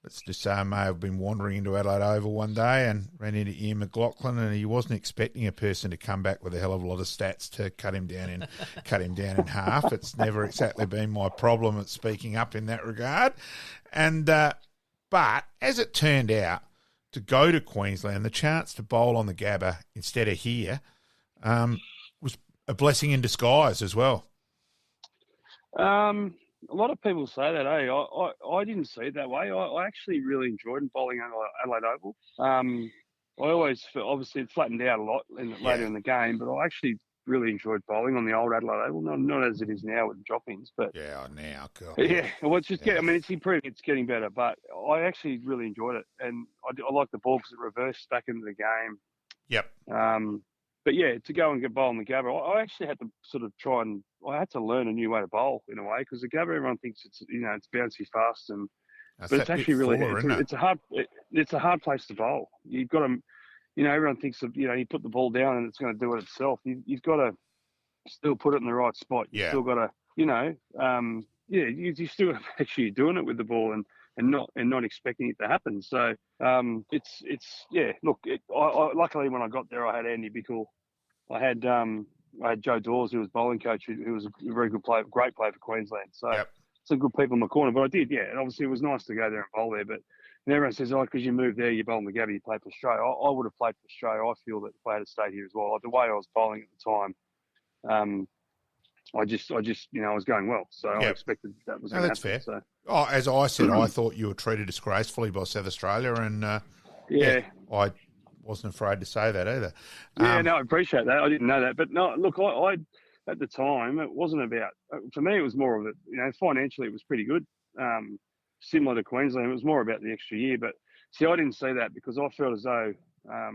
Let's just say I may have been wandering into Adelaide Oval one day and ran into Ian McLaughlin, and he wasn't expecting a person to come back with a hell of a lot of stats to cut him down in half. It's never exactly been my problem at speaking up in that regard. And but as it turned out, to go to Queensland, the chance to bowl on the Gabba instead of here was a blessing in disguise as well. A lot of people say that, I didn't see it that way. I actually really enjoyed bowling Adelaide Oval. I always felt, obviously, it flattened out a lot later in the game, but I actually really enjoyed bowling on the old Adelaide Oval, not as it is now with the drop-ins. But now, cool. Yeah, well, it's just it's improving, it's getting better, but I actually really enjoyed it, and I like the ball because it reversed back into the game. Yep. But yeah, to go and get bowl on the Gabba, I actually had to sort of I had to learn a new way to bowl in a way, because the Gabba, everyone thinks it's bouncy fast, but it's actually really it's a hard place to bowl. You've got to, everyone thinks of, you put the ball down and it's going to do it itself. You've got to still put it in the right spot. You've still got to, you still got to make sure you're doing it with the ball and not expecting it to happen. So luckily when I got there, I had Andy Bickle, I had Joe Dawes, who was bowling coach, who was a very good player, great player for Queensland. So some good people in my corner. But I did, and obviously it was nice to go there and bowl there. But everyone says, because you moved there, you bowl in the Gabba, you play for Australia. I would have played for Australia. I feel that if I had stayed here as well, like the way I was bowling at the time, I just I was going well, so I expected that was going to happen. That's fair. So. As I said, I thought you were treated disgracefully by South Australia, and I wasn't afraid to say that either. I appreciate that. I didn't know that, but no, look, I at the time it wasn't about. For me, it was more of it. Financially, it was pretty good, similar to Queensland. It was more about the extra year, but see, I didn't see that because I felt as though I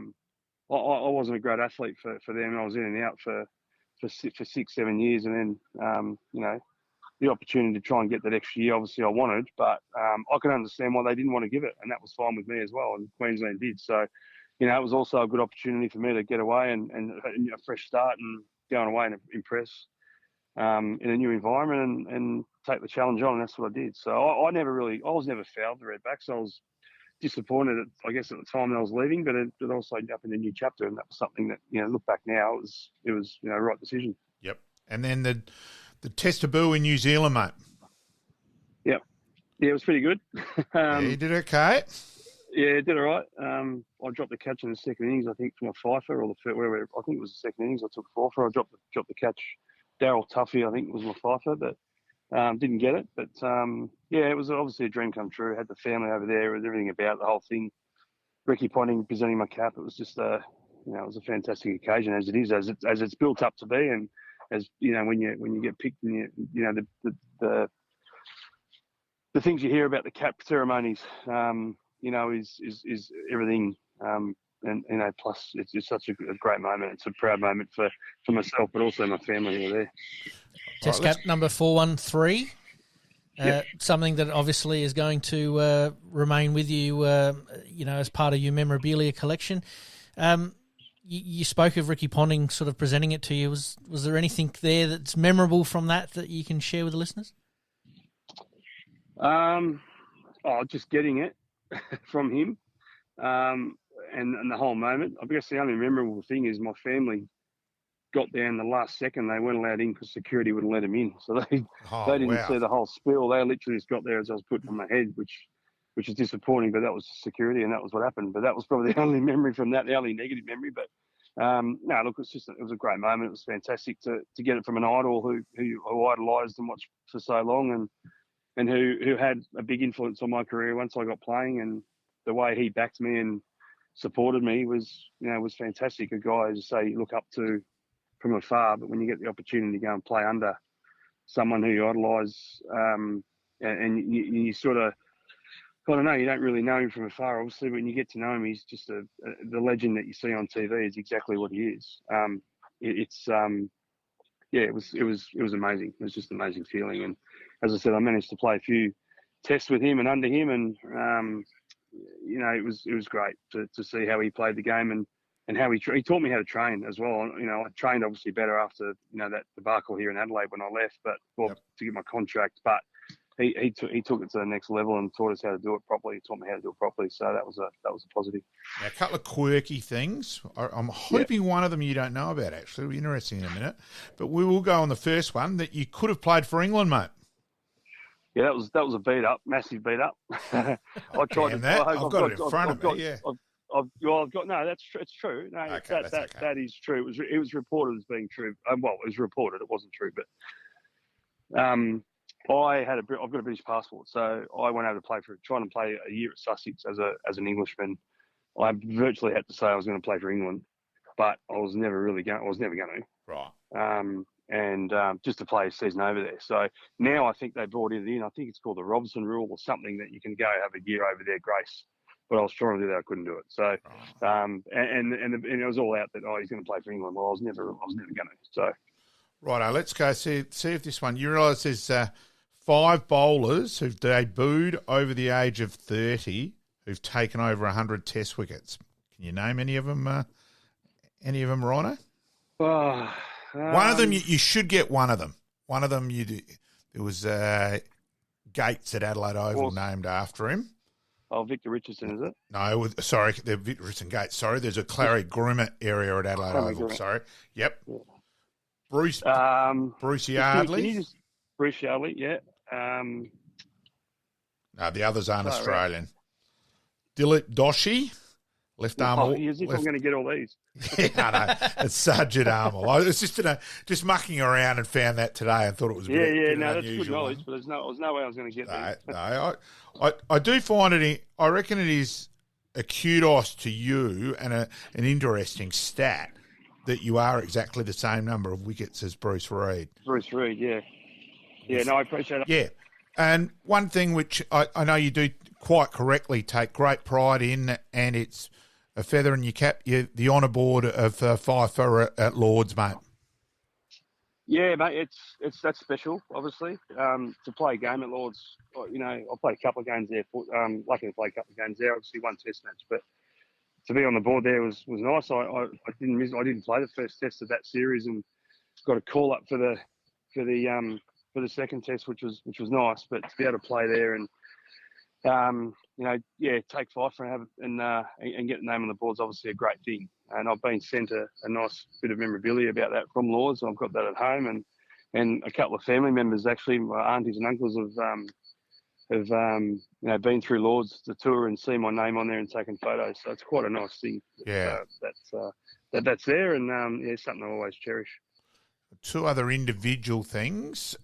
wasn't a great athlete for them. I was in and out for 6-7 years, and then the opportunity to try and get that extra year, obviously I wanted, but I could understand why they didn't want to give it, and that was fine with me as well, and Queensland did. So it was also a good opportunity for me to get away and a fresh start and going away and impress in a new environment and take the challenge on, and that's what I did. So I was never fouled the Redbacks. I was disappointed at the time that I was leaving, but it also ended up in a new chapter, and that was something that, look back now, it was the right decision. Yep. And then the test debut in New Zealand, mate. Yep. Yeah, it was pretty good. You did okay. Yeah, did all right. I dropped the catch in the second innings, I think, from a fifer, or wherever. I think it was the second innings. I took a fifer. I dropped the catch. Daryl Tuffy, I think, was my fifer, but didn't get it. But it was obviously a dream come true. Had the family over there, with everything about the whole thing. Ricky Ponting presenting my cap. It was just it was a fantastic occasion, as it is, as it's built up to be, and as when you get picked, and the things you hear about the cap ceremonies, is everything. And plus it's just such a great moment. It's a proud moment for myself, but also my family who are there. Test cap number 413. Something that obviously is going to remain with you, as part of your memorabilia collection. You spoke of Ricky Ponting sort of presenting it to you. Was there anything there that's memorable from that you can share with the listeners? Just getting it from him, and the whole moment. I guess the only memorable thing is my family got there in the last second. They weren't allowed in because security wouldn't let them in, so they didn't see the whole spiel. They literally just got there as I was putting on my head, which is disappointing. But that was security, and that was what happened. But that was probably the only memory from that, the only negative memory. But no, look, it was a great moment. It was fantastic to get it from an idol who idolised and watched for so long, and who had a big influence on my career once I got playing, and the way he backed me and supported me was fantastic. A guy, as you say, you look up to from afar, but when you get the opportunity to go and play under someone who you idolise, and you sort of, I don't know, you don't really know him from afar, obviously, but when you get to know him, he's just the legend that you see on TV is exactly what he is. It was amazing. It was just an amazing feeling. And as I said, I managed to play a few tests with him and under him, and it was great to see how he played the game and how he taught me how to train as well. I trained obviously better after that debacle here in Adelaide when I left, to get my contract. But he took it to the next level and taught us how to do it properly. He taught me how to do it properly. So that was a positive. Now, a couple of quirky things. I'm hoping one of them you don't know about. Actually, it'll be interesting in a minute. But we will go on the first one that you could have played for England, mate. Yeah, that was a beat up, massive beat up. I tried to. I've got it in front of me. Yeah. I've got no. That's true. It's true. No, okay, that is true. It was reported as being true. It was reported. It wasn't true, but I've got a British passport, so I went over to trying to play a year at Sussex as an Englishman. I virtually had to say I was going to play for England, but I was never going to. Right. And just to play a season over there. So now I think they brought it in. I think it's called the Robson rule or something, that you can go have a year over there grace. But I was trying to do that, I couldn't do it. So, and it was all out that he's going to play for England. Well, I was never going to. So, righto, let's go see if this one. You realise there's 5 bowlers who've debuted over the age of 30 who've taken over 100 Test wickets. Can you name any of them? Rhino? One of them, you should get one of them. One of them, there was Gates at Adelaide Oval named after him. Oh, Victor Richardson, is it? No, sorry, the Victor Richardson Gates. Sorry, there's a Clary Grimmett area at Adelaide Oval. Sorry. Yep. Yeah. Bruce Yardley. Bruce Yardley, yeah. No, the others aren't Australian. Dilip Doshi. Left arm. As if I'm going to get all these. Yeah, I know. It's Sajid Armal. I was just mucking around and found that today and thought it was that's good knowledge, but there's no way I was going to get these. No, I do find it. I reckon it is a kudos to you and an interesting stat that you are exactly the same number of wickets as Bruce Reid. Bruce Reid, yeah. Yeah, no, I appreciate it. Yeah, and one thing which I know you do quite correctly take great pride in, and it's a feather in your cap, the honour board of Fifer at Lords, mate. Yeah, mate, that's special, obviously. To play a game at Lords, I played a couple of games there. Lucky to play a couple of games there. Obviously, one Test match, but to be on the board there was nice. I didn't play the first Test of that series, and got a call up for the second Test, which was nice. But to be able to play there and take Fifer and get the name on the board is obviously a great thing. And I've been sent a nice bit of memorabilia about that from Lords. I've got that at home, and a couple of family members, actually, my aunties and uncles have been through Lords, the tour, and seen my name on there and taken photos. So it's quite a nice thing. Yeah, that's there, and something I always cherish. 2 other individual things.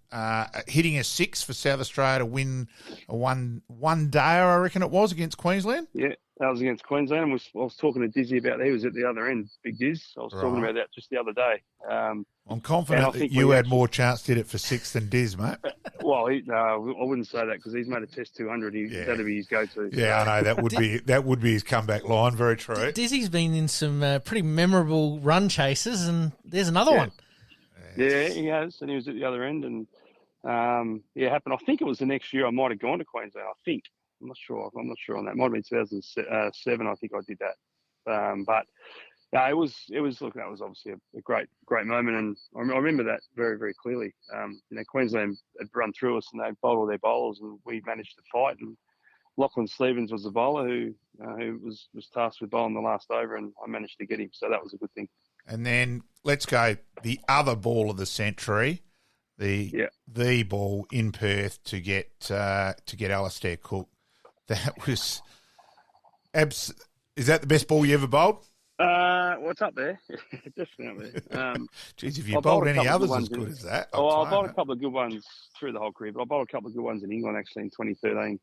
Hitting a 6 for South Australia to win a one day, I reckon it was, against Queensland. Yeah, that was against Queensland. And I was talking to Dizzy about that. He was at the other end, Big Diz. I was talking about that just the other day. I'm confident that you had more chance to hit it for 6 than Diz, mate. Well, I wouldn't say that because he's made a Test 200. That'd be his go-to. Yeah, I know. That would be his comeback line. Very true. Dizzy's been in some pretty memorable run chases, and there's another one. Yeah, he has, and he was at the other end, and it happened. I think it was the next year I might have gone to Queensland. I think I'm not sure on that. It might have been 2007. I think I did that. But it was. Look, that was obviously a great moment, and I remember that very, very clearly. Queensland had run through us, and they bowled all their bowlers, and we managed to fight. And Lachlan Stevens was the bowler who was tasked with bowling the last over, and I managed to get him. So that was a good thing. And then let's go the other ball of the century, the ball in Perth to get Alastair Cook. That was is that the best ball you ever bowled? What's up there? Definitely. Geez, if you bowled any others as good as that. I bowled a couple of good ones through the whole career, but I bowled a couple of good ones in England actually in 2013.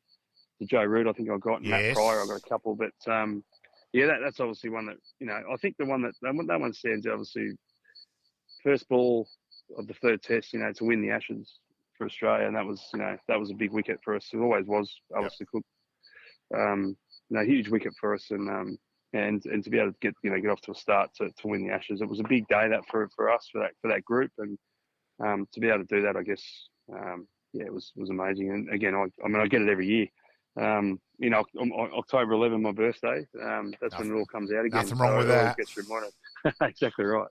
To Joe Root, I think I got, and Matt Pryor, I got a couple, but that's obviously one that, I think that one stands out, obviously, first ball of the third Test, to win the Ashes for Australia, and that was a big wicket for us. It always was, Alastair Cook. Huge wicket for us, and to be able to get off to a start to win the Ashes, it was a big day that for us, for that group, and to be able to do that, I guess, it was amazing. And again, I get it every year. October 11, my birthday. That's when it all comes out again. Nothing wrong with that. Gets reminded. Exactly right.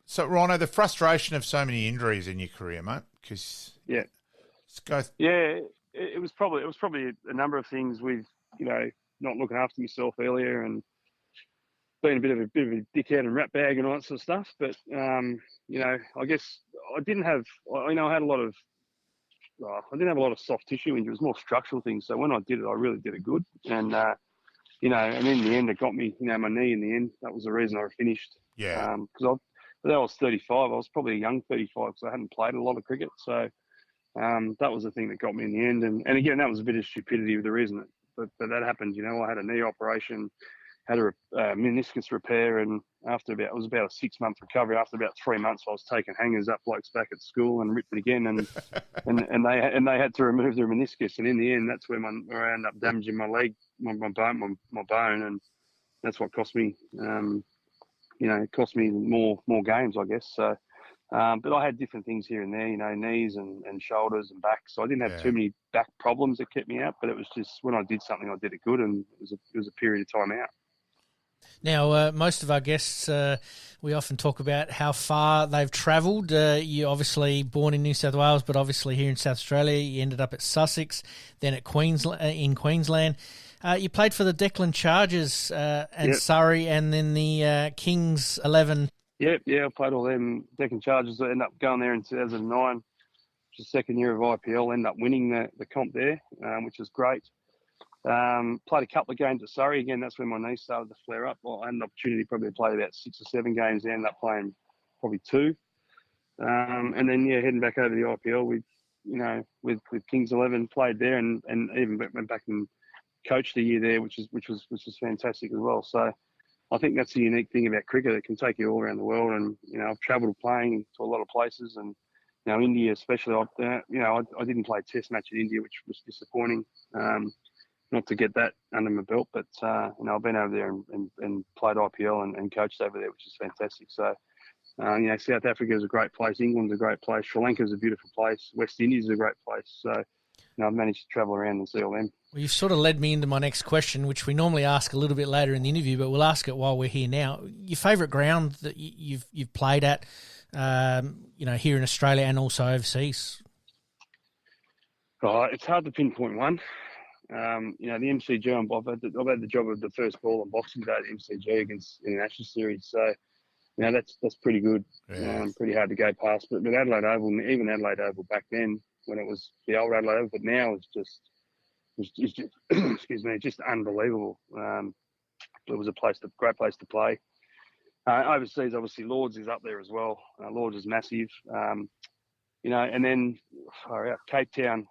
So, Rhino, the frustration of so many injuries in your career, mate, because it was probably a number of things with not looking after myself earlier and being a bit of a dickhead and rat bag and all that sort of stuff. But I guess I didn't have. I had a lot of. I didn't have a lot of soft tissue injuries, more structural things. So when I did it, I really did it good. And and in the end, it got me. My knee in the end. That was the reason I finished. Yeah. Because I was 35. I was probably a young 35 because I hadn't played a lot of cricket. So that was the thing that got me in the end. And again, that was a bit of stupidity with the reason but that happened. I had a knee operation, had a meniscus repair, and it was about a 6-month recovery. After about 3 months, I was taking hangers up blokes back at school and ripped it again, and they had to remove the meniscus. And in the end, that's where I ended up damaging my leg, my bone, and that's what cost me. It cost me more games, I guess. So, but I had different things here and there, knees and shoulders and back. So I didn't have too many back problems that kept me out. But it was just when I did something, I did it good, and it was a period of time out. Now, most of our guests, we often talk about how far they've travelled. You're obviously born in New South Wales, but obviously here in South Australia. You ended up at Sussex, then at Queensland. You played for the Declan Chargers and Surrey, and then the Kings 11. Yeah, I played all them Declan Chargers. I ended up going there in 2009, which is the second year of IPL. Ended up winning the comp there, which was great. Played a couple of games at Surrey. Again, that's when my knee started to flare up. Well, I had an opportunity probably to play about 6 or 7 games. I ended up playing probably 2. And then, heading back over the IPL with Kings 11, played there and even went back and coached a year there, which was fantastic as well. So I think that's the unique thing about cricket. It can take you all around the world. And, I've travelled playing to a lot of places. And, India especially, I didn't play a test match in India, which was disappointing. Not to get that under my belt, but I've been over there and played IPL and coached over there, which is fantastic. So, South Africa is a great place. England's a great place. Sri Lanka is a beautiful place. West Indies is a great place. So, I've managed to travel around and see all them. Well, you've sort of led me into my next question, which we normally ask a little bit later in the interview, but we'll ask it while we're here now. Your favourite ground that you've played at, here in Australia and also overseas? It's hard to pinpoint one. The MCG, I've had the job of the first ball on Boxing Day at the MCG against International Series. So, that's pretty good. Yeah. Pretty hard to go past. But with Adelaide Oval, even Adelaide Oval back then, when it was the old Adelaide Oval, but now it's just excuse me, just unbelievable. It was a great place to play. Overseas, obviously, Lords is up there as well. Lords is massive. And then Cape Town.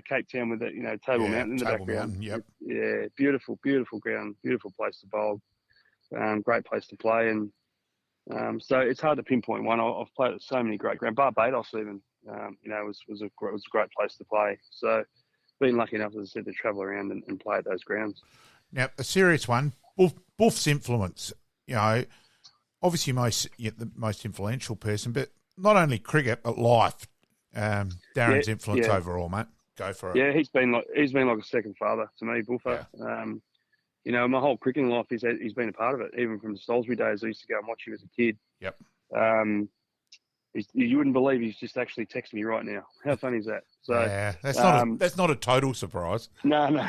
Cape Town with the Table Mountain in the background. Mountain, yep. Yeah, beautiful ground, beautiful place to bowl, great place to play, and so it's hard to pinpoint one. I've played at so many great grounds. Barbados even, was a great place to play. So, been lucky enough, as I said, to travel around and play at those grounds. Now, a serious one, Buff's influence. Obviously, the most influential person, but not only cricket but life. Darren's influence overall, mate. Go for it. Yeah, he's been like a second father to me, Buffer. Yeah. My whole cricketing life, he's been a part of it. Even from the Salisbury days, I used to go and watch him as a kid. Yep. You wouldn't believe he's just actually texting me right now. How funny is that? So yeah, that's not a total surprise. No. No.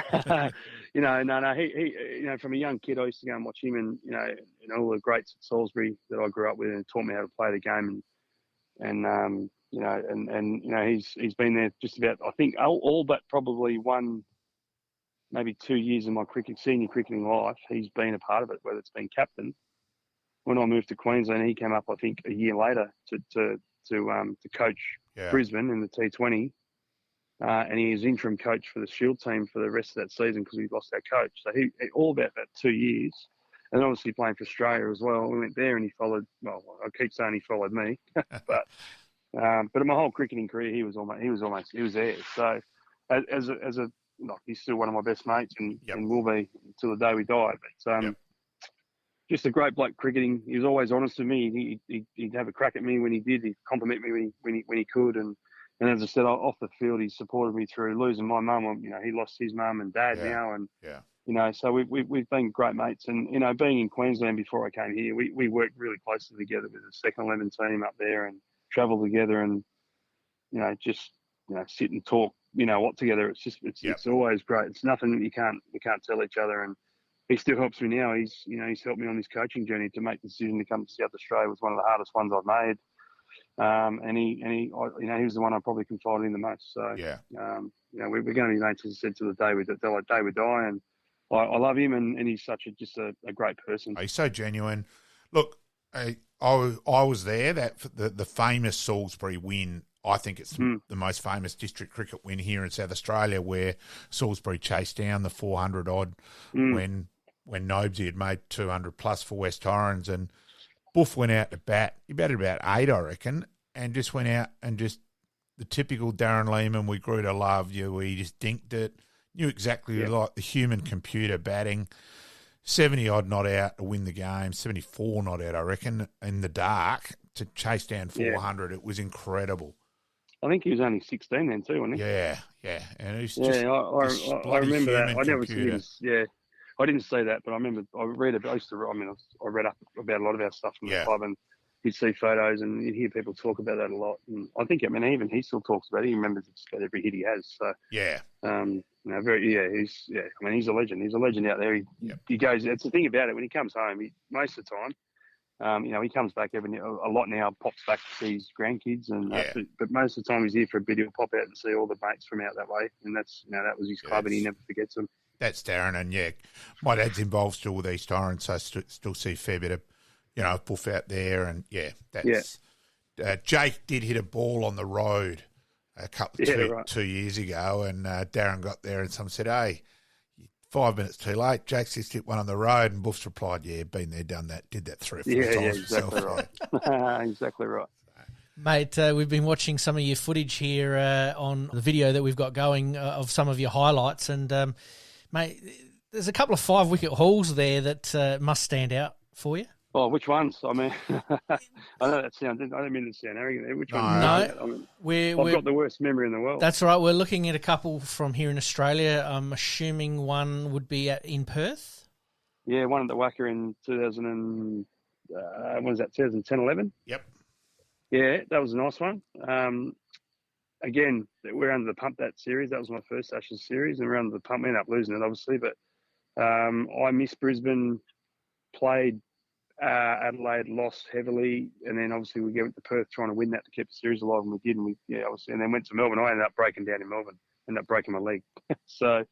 He, from a young kid, I used to go and watch him, and all the greats at Salisbury that I grew up with, and taught me how to play the game, and he's been there just about, I think, all but probably maybe 2 years in my senior cricketing life. He's been a part of it, whether it's been captain. When I moved to Queensland, he came up, I think, a year later to coach Brisbane in the T20, and he was interim coach for the Shield team for the rest of that season because he lost our coach. So he all about that 2 years, and obviously playing for Australia as well. We went there and he followed. Well, I keep saying he followed me, but in my whole cricketing career, he was there. So he's still one of my best mates and will be until the day we die. But just a great bloke cricketing. He was always honest with me. He'd have a crack at me when he did. He'd compliment me when he could, and And as I said, off the field, he supported me through losing my mum. You know, he lost his mum and dad now, and you know, so we've been great mates. And you know, being in Queensland before I came here, we worked really closely together with the second 11 team up there, and travelled together, and you know, just sit and talk, what together. It's always great. It's nothing that we can't tell each other. And he still helps me now. He's helped me on this coaching journey to make the decision to come to South Australia. Was one of the hardest ones I've made. And he was the one I probably confided in the most. So we're going to be mates, as I said, to the day we die. And I love him, and he's such a great person. He's so genuine. Look, I was there. That the famous Salisbury win. I think it's the most famous district cricket win here in South Australia, where Salisbury chased down the 400 odd when Nobesy had made 200 plus for West Torrens, and Buff went out to bat. He batted about 8, I reckon, and just went out and just the typical Darren Lehman, we grew to love you. He just dinked it, knew exactly like the human computer batting. 70 odd not out to win the game, 74 not out, I reckon, in the dark to chase down 400. It was incredible. I think he was only 16 then too, wasn't he? Yeah. And he's just I remember that. I never seen him. Yeah, I didn't see that, but I remember I read up about a lot of our stuff from the club, and you'd see photos and you'd hear people talk about that a lot. And I think, even he still talks about it. He remembers just about every hit he has. So he's a legend. He's a legend out there. He goes. It's the thing about it. When he comes home, most of the time. He comes back a lot now, pops back to see his grandkids, but most of the time he's here for a bit. He'll pop out and see all the mates from out that way, and that's that was his club, and he never forgets them. That's Darren, and my dad's involved still with East Torrens, so I still see a fair bit of Buff out there, and Jake did hit a ball on the road a couple 2 years ago, and Darren got there, and someone said, "Hey, 5 minutes too late. Jake's just hit one on the road," and Buff's replied, "Been there, done that, did that 3 or 4 times." Yeah, exactly right. Exactly right. Mate, we've been watching some of your footage here on the video that we've got going of some of your highlights, and mate, there's a couple of 5-wicket hauls there that must stand out for you. Oh, which ones? I mean, I know that sounds. I don't mean to sound arrogant. Which ones? No, I've got the worst memory in the world. That's right. We're looking at a couple from here in Australia. I'm assuming one would be in Perth. Yeah, one at the Wacker in 2010-11. Yep. Yeah, that was a nice one. Again, we're under the pump that series. That was my first Ashes series, and we're under the pump. We ended up losing it, obviously, but I missed Brisbane, played Adelaide, lost heavily, and then obviously we went to Perth trying to win that to keep the series alive, and we did. And obviously, and then went to Melbourne. I ended up breaking down in Melbourne, ended up breaking my leg. So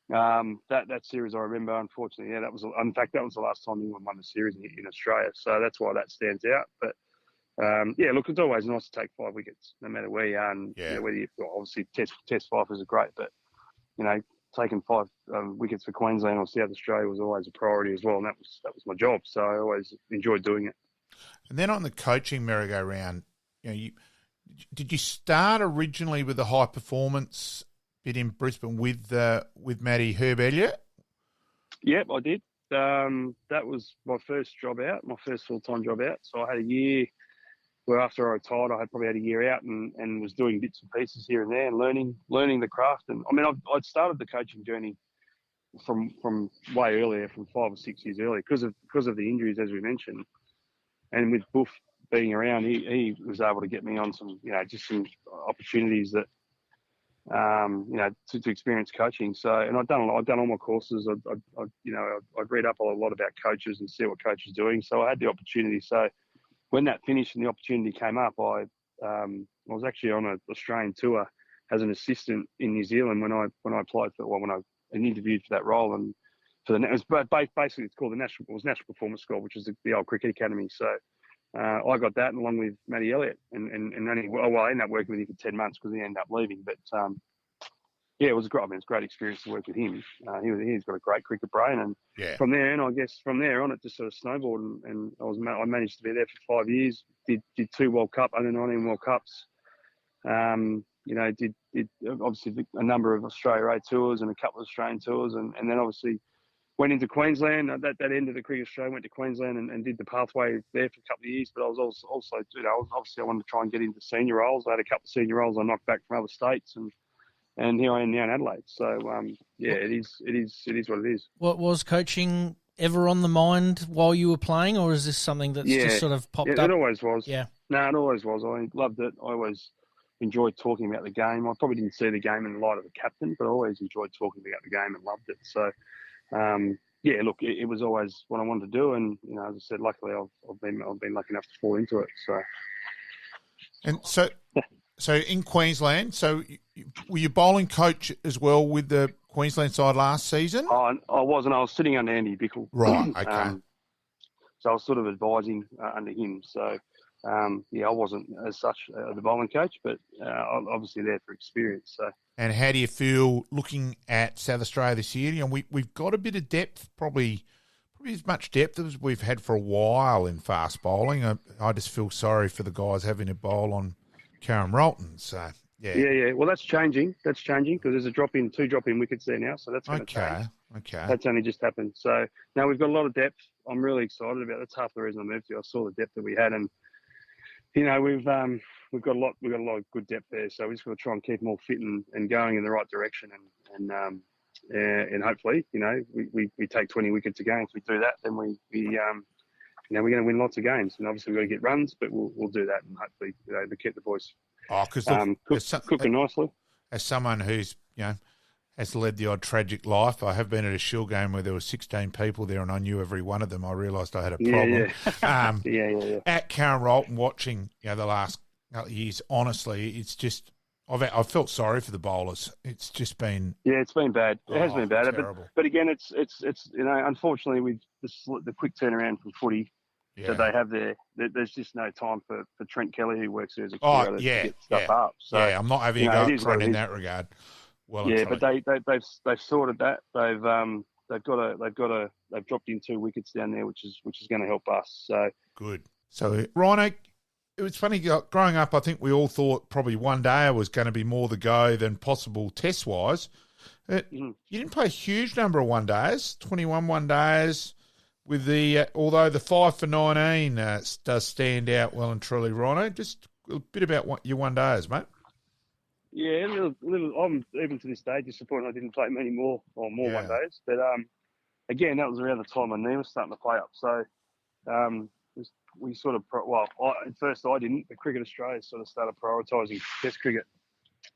that series I remember. Unfortunately, that was the last time England won the series in Australia. So that's why that stands out. But look, it's always nice to take 5 wickets, no matter where you are. And whether you obviously test fifers are great, but taking 5 wickets for Queensland or South Australia was always a priority as well, and that was my job. So I always enjoyed doing it. And then on the coaching merry-go-round, did you start originally with the high performance bit in Brisbane with Matty Herb Elliott? Yep, I did. That was my first job out, my first full-time job out. So I had a year. Well, after I retired, I had probably had a year out and was doing bits and pieces here and there and learning the craft. And I mean, I'd started the coaching journey from way earlier, from 5 or 6 years earlier, because of the injuries, as we mentioned. And with Buff being around, he was able to get me on some, just some opportunities that, to experience coaching. So, and I'd done all my courses. I'd read up a lot about coaches and see what coaches are doing. So I had the opportunity. So when that finished and the opportunity came up, I was actually on an Australian tour as an assistant in New Zealand when I applied when I interviewed for that role, and basically it's called National Performance School, which is the old cricket academy. So I got that along with Matty Elliott, and I ended up working with him for 10 months because he ended up leaving. But it was great. I mean, it's a great experience to work with him. He's got a great cricket brain, and from there on, it just sort of snowballed, and I managed to be there for 5 years. Did 2 World Cup, under 19 World Cups. Did obviously a number of Australia A tours and a couple of Australian tours, and then obviously went into Queensland. That end of the cricket show, went to Queensland and did the pathway there for a couple of years. But I was also obviously I wanted to try and get into senior roles. I had a couple of senior roles I knocked back from other states, and here I am now in Adelaide. So it is what it is. What was coaching ever on the mind while you were playing, or is this something that's just sort of popped up? It always was. Yeah. No, it always was. I loved it. I always enjoyed talking about the game. I probably didn't see the game in the light of the captain, but I always enjoyed talking about the game and loved it. So, it was always what I wanted to do. And, as I said, luckily I've been lucky enough to fall into it. So, and so in Queensland, were you bowling coach as well with the Queensland side last season? I wasn't. I was sitting under Andy Bickle. Right, okay. So I was sort of advising under him. So, I wasn't as such the bowling coach, but obviously there for experience. So. And how do you feel looking at South Australia this year? We've got a bit of depth, probably as much depth as we've had for a while in fast bowling. I just feel sorry for the guys having to bowl on Karen Rolton. So. Yeah. Well, that's changing. That's changing because there's two drop-in wickets there now. So that's going to change. Okay. That's only just happened. So now we've got a lot of depth. I'm really excited about it. That's half the reason I moved here. I saw the depth that we had, and we've got a lot of good depth there. So we just got to try and keep them all fit and going in the right direction, and hopefully, we take 20 wickets a game. If we do that, then we're going to win lots of games. And obviously we've got to get runs, but we'll do that, and hopefully, they keep the boys. Oh, because cooking nicely. As someone who's has led the odd tragic life, I have been at a Shield game where there were 16 people there, and I knew every one of them. I realised I had a problem. Yeah. At Karen Rolton, watching the last couple of years, honestly, it's just I've felt sorry for the bowlers. It's just been it's been bad. It has been bad. But again, it's unfortunately with the quick turnaround from footy. that they have there. There's just no time for Trent Kelly, who works there as a curator, to get stuff up. So, I'm not having a go at Trent in that regard. But they've sorted that. They've dropped in 2 wickets down there, which is going to help us. So good. So Rhino, it was funny growing up. I think we all thought probably one day was going to be more the go than possible test wise. You didn't play a huge number of one days, 21 one days. With although the 5 for 19 does stand out well and truly, Rhino. Just a bit about your one days, mate. Yeah, a little. I'm even to this day disappointed I didn't play many more one days. But again, that was around the time my knee was starting to play up. So we sort of at first I didn't. But Cricket Australia sort of started prioritising Test cricket,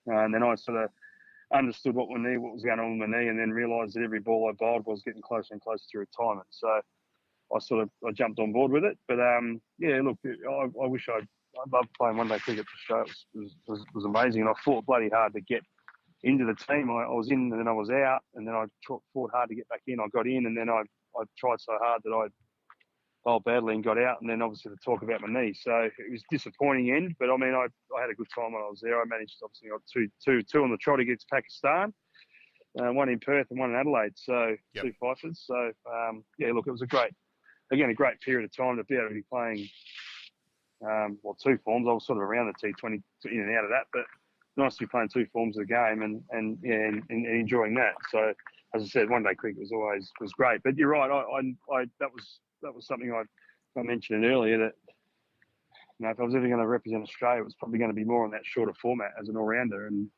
and then I sort of understood what was going on with my knee, and then realised that every ball I bowled was getting closer and closer to retirement. So I jumped on board with it. But look, I wish I loved playing one day cricket for Australia. It was amazing, and I fought bloody hard to get into the team. I was in, and then I was out, and then I fought hard to get back in. I got in, and then I tried so hard that I bowled badly and got out, and then obviously the talk about my knee. So it was a disappointing end, but I mean, I had a good time when I was there. I managed, obviously, got two on the trot against Pakistan, one in Perth and one in Adelaide. So 2 fifers. So look, it was a great period of time to be able to be playing, 2 forms. I was sort of around the T20 in and out of that, but nice to be playing 2 forms of the game and enjoying that. So as I said, one day cricket was great. But you're right, that was something I mentioned earlier, that if I was ever going to represent Australia, it was probably going to be more on that shorter format as an all-rounder. And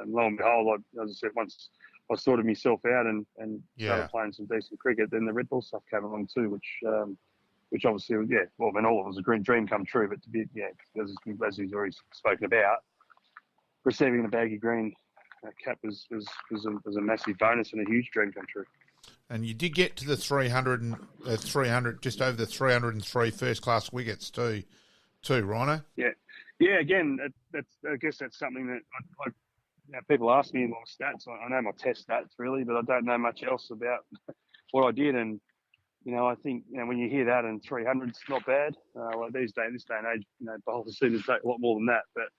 lo and behold, as I said, once I sorted myself out and started playing some decent cricket, then the red ball stuff came along too, which obviously, all of it was a dream come true. But to be, as he's already spoken about, receiving the baggy green cap was a massive bonus and a huge dream come true. And you did get to the 300, just over the 303 first-class wickets too, Rhino. Yeah. Again, I guess that's something that people ask me my stats. I know my test stats really, but I don't know much else about what I did. And I think when you hear that, and 300's not bad. This day and age, bowlers seem to take a lot more than that. But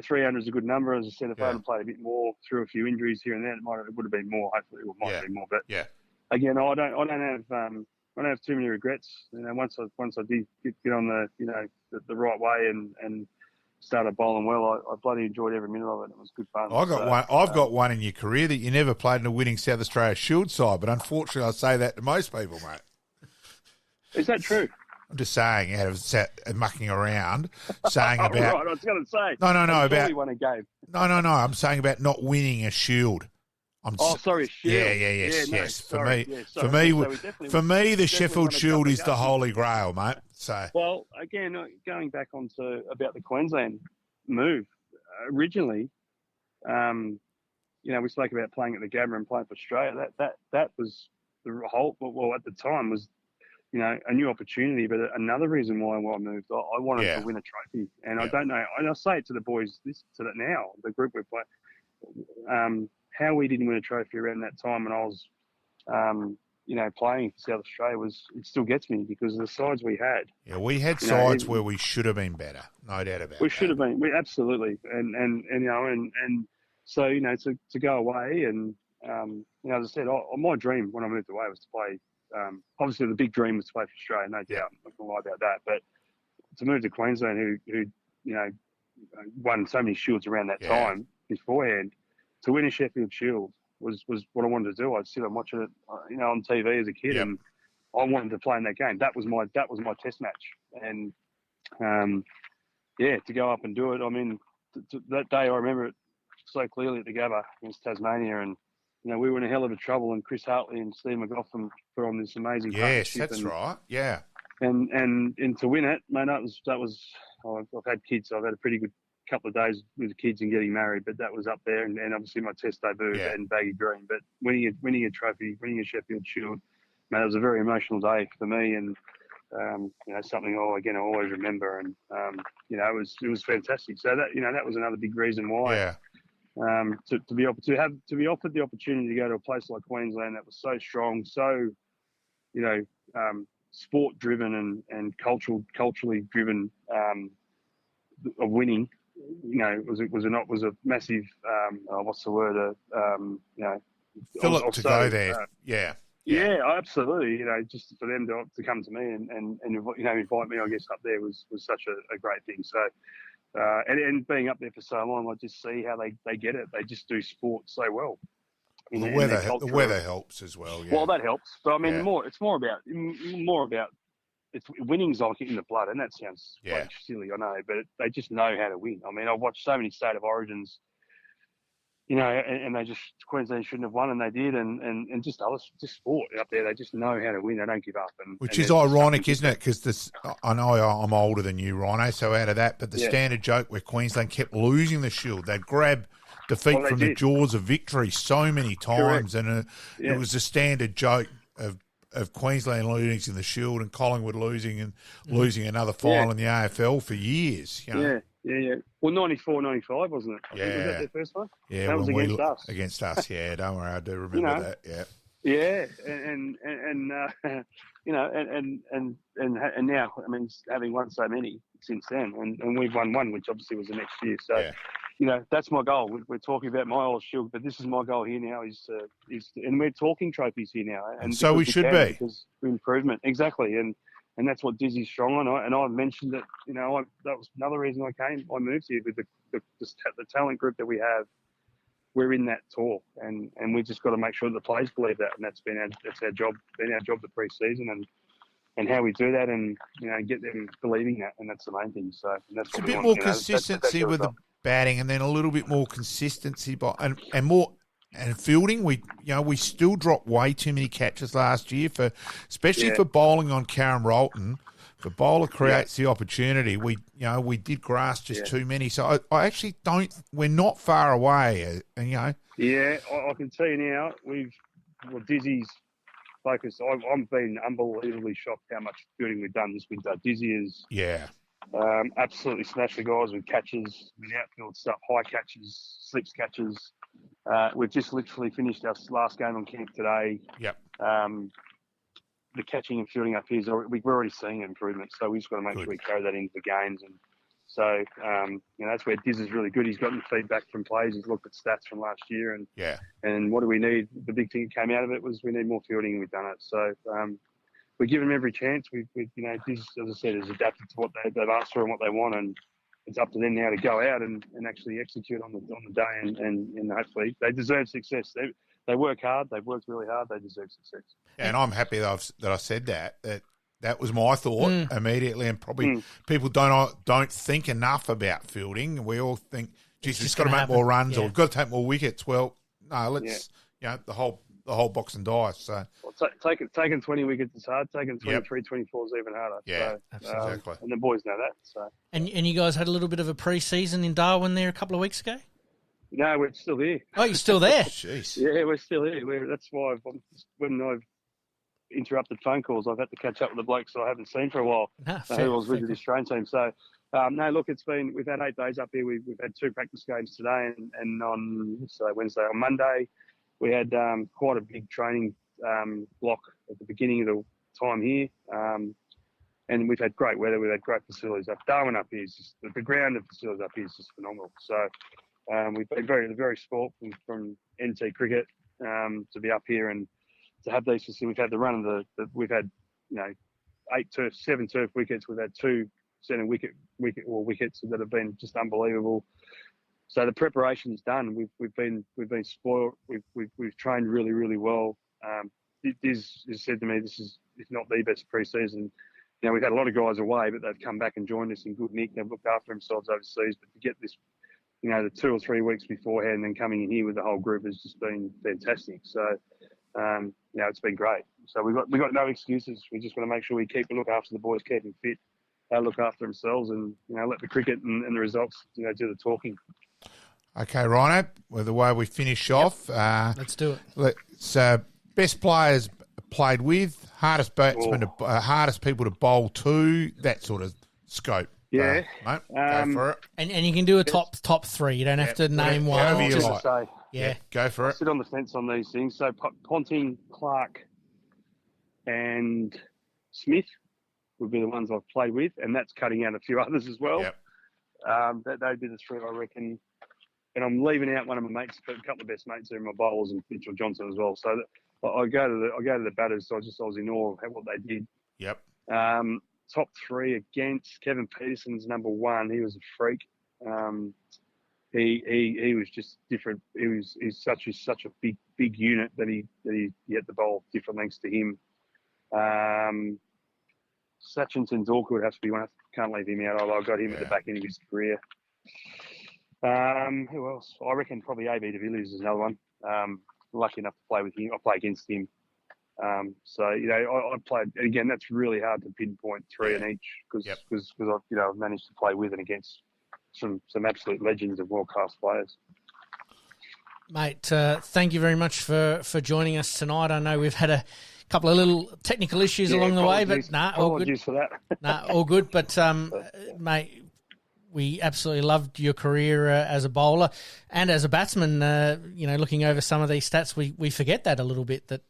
300 is a good number. As I said, if I had played a bit more through a few injuries here and there, it would have been more. Hopefully, it might be more. But again, I don't have too many regrets. Once I did get on the right way and started bowling well, I bloody enjoyed every minute of it. It was good fun. I've got one in your career that you never played in a winning South Australia Shield side, but unfortunately I say that to most people, mate. Is that true? I'm just saying, out of mucking around, saying about... right, I was going to say. No, about... He won a game. No, I'm saying about not winning a Shield. Sorry, Shield. Yes. For me, the Sheffield Shield is the holy grail, mate. So, well, again, going back onto about the Queensland move, originally, we spoke about playing at the Gabba and playing for Australia. That was the whole. Well, at the time was, a new opportunity. But another reason why I moved, I wanted to win a trophy, and I don't know. And I say it to the boys, now, the group we're playing. How we didn't win a trophy around that time when I was, playing for South Australia it still gets me because of the sides we had. Yeah, we had sides where we should have been better, no doubt about it. We should have been, absolutely, and so to go away and as I said, my dream when I moved away was to play. Obviously, the big dream was to play for Australia, no doubt. I'm not gonna lie about that, but to move to Queensland, who won so many shields around that time beforehand. To win a Sheffield Shield was what I wanted to do. I'd sit and watch it, on TV as a kid, and I wanted to play in that game. That was my test match, and to go up and do it. I mean, that day I remember it so clearly at the Gabba against Tasmania, and we were in a hell of a trouble. And Chris Hartley and Steve McGoffin put on this amazing partnership. Yes, that's right. Yeah, and to win it, man, that was. I've had kids, so I've had a pretty good couple of days with the kids and getting married, but that was up there, and obviously my test debut in baggy green. But winning a trophy, winning a Sheffield Shield, man, it was a very emotional day for me, and something I always remember, and it was fantastic. So that was another big reason why. To be offered the opportunity to go to a place like Queensland that was so strong, so sport driven and culturally driven, of winning. Was a massive what's the word? Philip to go there. Yeah, absolutely. Just for them to come to me and invite me, I guess, up there was such a great thing. So, and being up there for so long, I just see how they get it. They just do sport so well. The weather helps as well. Yeah. Well, that helps. But I mean, it's more about it's winning's like in the blood, and that sounds like silly, I know, but they just know how to win. I mean, I've watched so many State of Origins, and they just Queensland shouldn't have won, and they did, and just sport up there, they just know how to win. They don't give up, which is ironic, isn't it? Because I know I'm older than you, Rhino, so out of that, but the standard joke where Queensland kept losing the Shield, they'd grab defeat from the jaws of victory so many times, and it was a standard joke of Queensland losing the Shield and Collingwood losing another final in the AFL for years. Yeah. Well, 94, 95, wasn't it? Yeah. Was that their first one? Yeah, that was against us. Against us, yeah. Don't worry, I do remember that. Yeah. Yeah, and now, I mean, having won so many since then, and we've won one, which obviously was the next year. So, that's my goal. We're talking about my old Shield, but this is my goal here now is and we're talking trophies here now. And so we should be. Because improvement, exactly. And that's what Dizzy's strong on. And I've mentioned that, that was another reason I moved here with the talent group that we have. We're in that tour, and we just got to make sure that the players believe that, and that's our job. Been our job the pre-season, and how we do that, and get them believing that, and that's the main thing. So that's it's a bit more consistency with the batting, and then a little bit more consistency, and more and fielding. We still dropped way too many catches last year especially for bowling on Karen Rolton. If a bowler creates the opportunity, we did grass just too many. So I actually don't. We're not far away. Yeah, I can tell you now. Dizzy's focus. I've been unbelievably shocked how much fielding we've done this winter. Dizzy is absolutely smashed the guys with catches, with outfield stuff, high catches, slips catches. We've just literally finished our last game on camp today. Yep. The catching and fielding up here, we're already seeing improvements, so we just got to make sure we carry that into the games. And so, that's where Diz is really good. He's gotten feedback from players. He's looked at stats from last year, and what do we need? The big thing that came out of it was we need more fielding, and we've done it. So we give them every chance. Diz, as I said, has adapted to what they've asked for and what they want, and it's up to them now to go out and actually execute on the day, and hopefully they deserve success. They work hard. They've worked really hard. They deserve success. Yeah, and I'm happy that I said that was my thought immediately, and probably people don't think enough about fielding. We all think, geez, we've got to make more runs or we've got to take more wickets. Well, no, let's the whole box and dice. So taking 20 wickets is hard. Taking 23, 24 is even harder. Yeah, so, exactly. And the boys know that. So and you guys had a little bit of a pre-season in Darwin there a couple of weeks ago. No, we're still here. Oh, you're still there? Jeez. Yeah, we're still here. That's why when I've interrupted phone calls, I've had to catch up with the blokes that I haven't seen for a while. Who I was with the Australian team. So, no, look, we've had 8 days up here. We've had 2 practice games today and on Wednesday. On Monday, we had quite a big training block at the beginning of the time here. And we've had great weather. We've had great facilities up. Darwin up here is just, the ground and facilities up here is just phenomenal. So we've been very, very spoilt from NT cricket to be up here and to have these facilities. We've had the run of we've had 7 turf wickets. We've had 2 centre wickets that have been just unbelievable. So the preparation's done. We've been spoiled. We've trained really, really well. Diz said to me, this is, if not the best pre-season. We've had a lot of guys away, but they've come back and joined us in good nick. They've looked after themselves overseas. But to get this, the 2 or 3 weeks beforehand and then coming in here with the whole group has just been fantastic. So, it's been great. So we got no excuses. We just got to make sure we look after the boys, keep them fit, look after themselves, and let the cricket and the results do the talking. Okay, Rhino. Well, the way we finish off, let's do it. Let's best players played with, hardest batsmen, hardest people to bowl to, that sort of scope. Yeah, mate, go for it. And you can do a top 3. You don't have to name one. Whatever you like. Yeah, go for it. I sit on the fence on these things. So Ponting, Clark, and Smith would be the ones I've played with, and that's cutting out a few others as well. Yep. They'd be the 3, I reckon. And I'm leaving out one of my mates, but a couple of best mates are my bowlers and Mitchell Johnson as well. So I go to the batters. So I was in awe of what they did. Yep. Top 3 against Kevin Peterson's number 1. He was a freak. He was just different. He's such a big unit that he had to bowl different lengths to him. Sachin Tendulkar would have to be one. Can't leave him out. I got him at the back end of his career. Who else? I reckon probably AB de Villiers is another one. Lucky enough to play with him. I play against him. I played again. That's really hard to pinpoint 3 in each because I've managed to play with and against some absolute legends of world class players. Mate, thank you very much for joining us tonight. I know we've had a couple of little technical issues along the way, but all good. Apologies for that. All good. But mate, we absolutely loved your career as a bowler and as a batsman. Looking over some of these stats, we forget that a little bit. That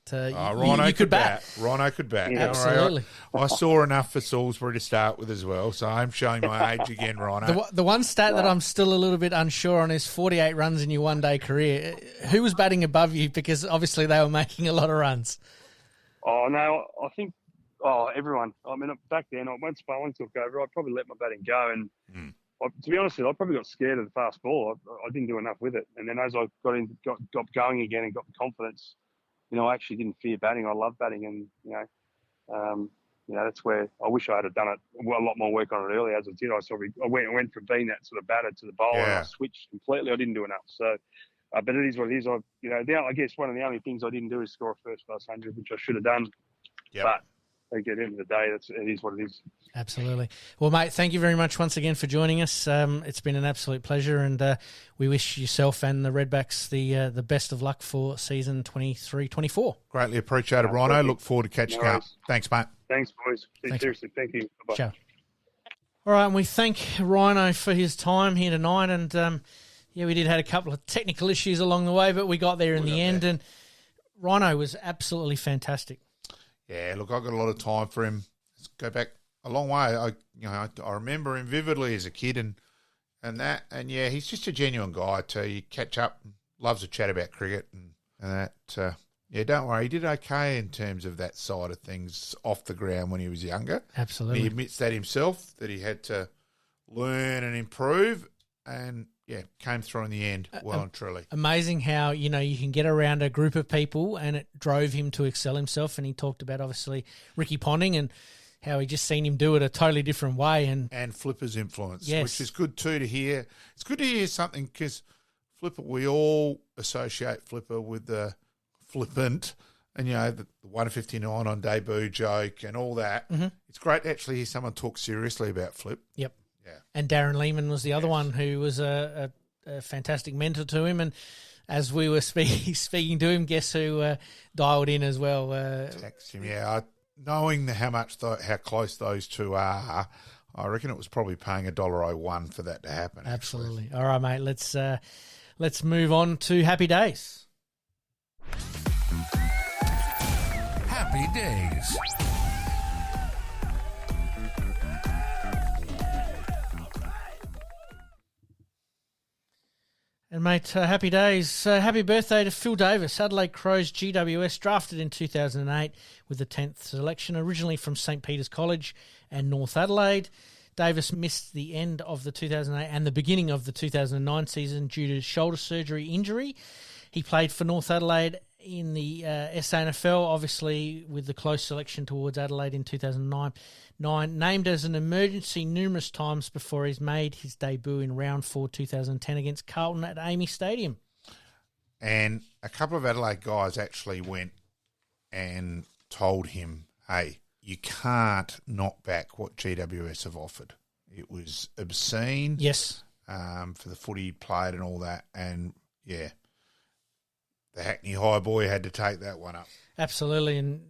you could bat. Rhino could bat. Yeah, absolutely. I saw enough for Salisbury to start with as well, so I'm showing my age again, Rhino. The one stat that I'm still a little bit unsure on is 48 runs in your one-day career. Who was batting above you? Because obviously they were making a lot of runs. Oh no, I think everyone. I mean, back then, once Bowen took over, I probably let my batting go and. To be honest with you, I probably got scared of the fast ball. I didn't do enough with it. And then as I got going again and got the confidence, I actually didn't fear batting. I love batting. And, that's where I wish I had done it, a lot more work on it earlier as I did. I went from being that sort of batter to the bowler and I switched completely. I didn't do enough. So, but it is what it is. I guess one of the only things I didn't do is score a first class 100, which I should have done. Yep. But at the end of the day, it is what it is. Absolutely. Well, mate, thank you very much once again for joining us. It's been an absolute pleasure, and we wish yourself and the Redbacks the best of luck for season 23-24. Greatly appreciated, Rhino. Look forward to catching up. Thanks, mate. Thanks, boys. Seriously, thank you. Bye-bye. Ciao. All right, and we thank Rhino for his time here tonight, and we did have a couple of technical issues along the way, but we got there in the end, and Rhino was absolutely fantastic. Yeah, look, I've got a lot of time for him. Let's go back a long way. I remember him vividly as a kid and he's just a genuine guy too. You catch up, loves to chat about cricket and that. Don't worry, he did okay in terms of that side of things off the ground when he was younger. Absolutely. He admits that himself, that he had to learn and improve, and came through in the end well and truly. Amazing how, you can get around a group of people and it drove him to excel himself. And he talked about, obviously, Ricky Ponting and how he just seen him do it a totally different way. And Flipper's influence, yes. Which is good too to hear. It's good to hear something because Flipper, we all associate Flipper with the flippant and, the 159 on debut joke and all that. Mm-hmm. It's great to actually hear someone talk seriously about Flip. Yep. Yeah. And Darren Lehman was the other one who was a fantastic mentor to him. And as we were speaking to him, guess who dialed in as well? Text him, knowing how close those two are, I reckon it was probably paying $1.01 for that to happen. Absolutely. Actually. All right, mate. Let's move on to Happy Days. Happy Days. And, mate, happy days. Happy birthday to Phil Davis, Adelaide Crows GWS, drafted in 2008 with the 10th selection, originally from St. Peter's College and North Adelaide. Davis missed the end of the 2008 and the beginning of the 2009 season due to shoulder surgery injury. He played for North Adelaide in the SANFL, obviously with the close selection towards Adelaide in 2009. Named as an emergency numerous times before he's made his debut in round 4 2010 against Carlton at Amy Stadium. And a couple of Adelaide guys actually went and told him, hey, you can't knock back what GWS have offered. It was obscene. Yes. For the footy he played and all that. And, the Hackney High boy had to take that one up. Absolutely. And,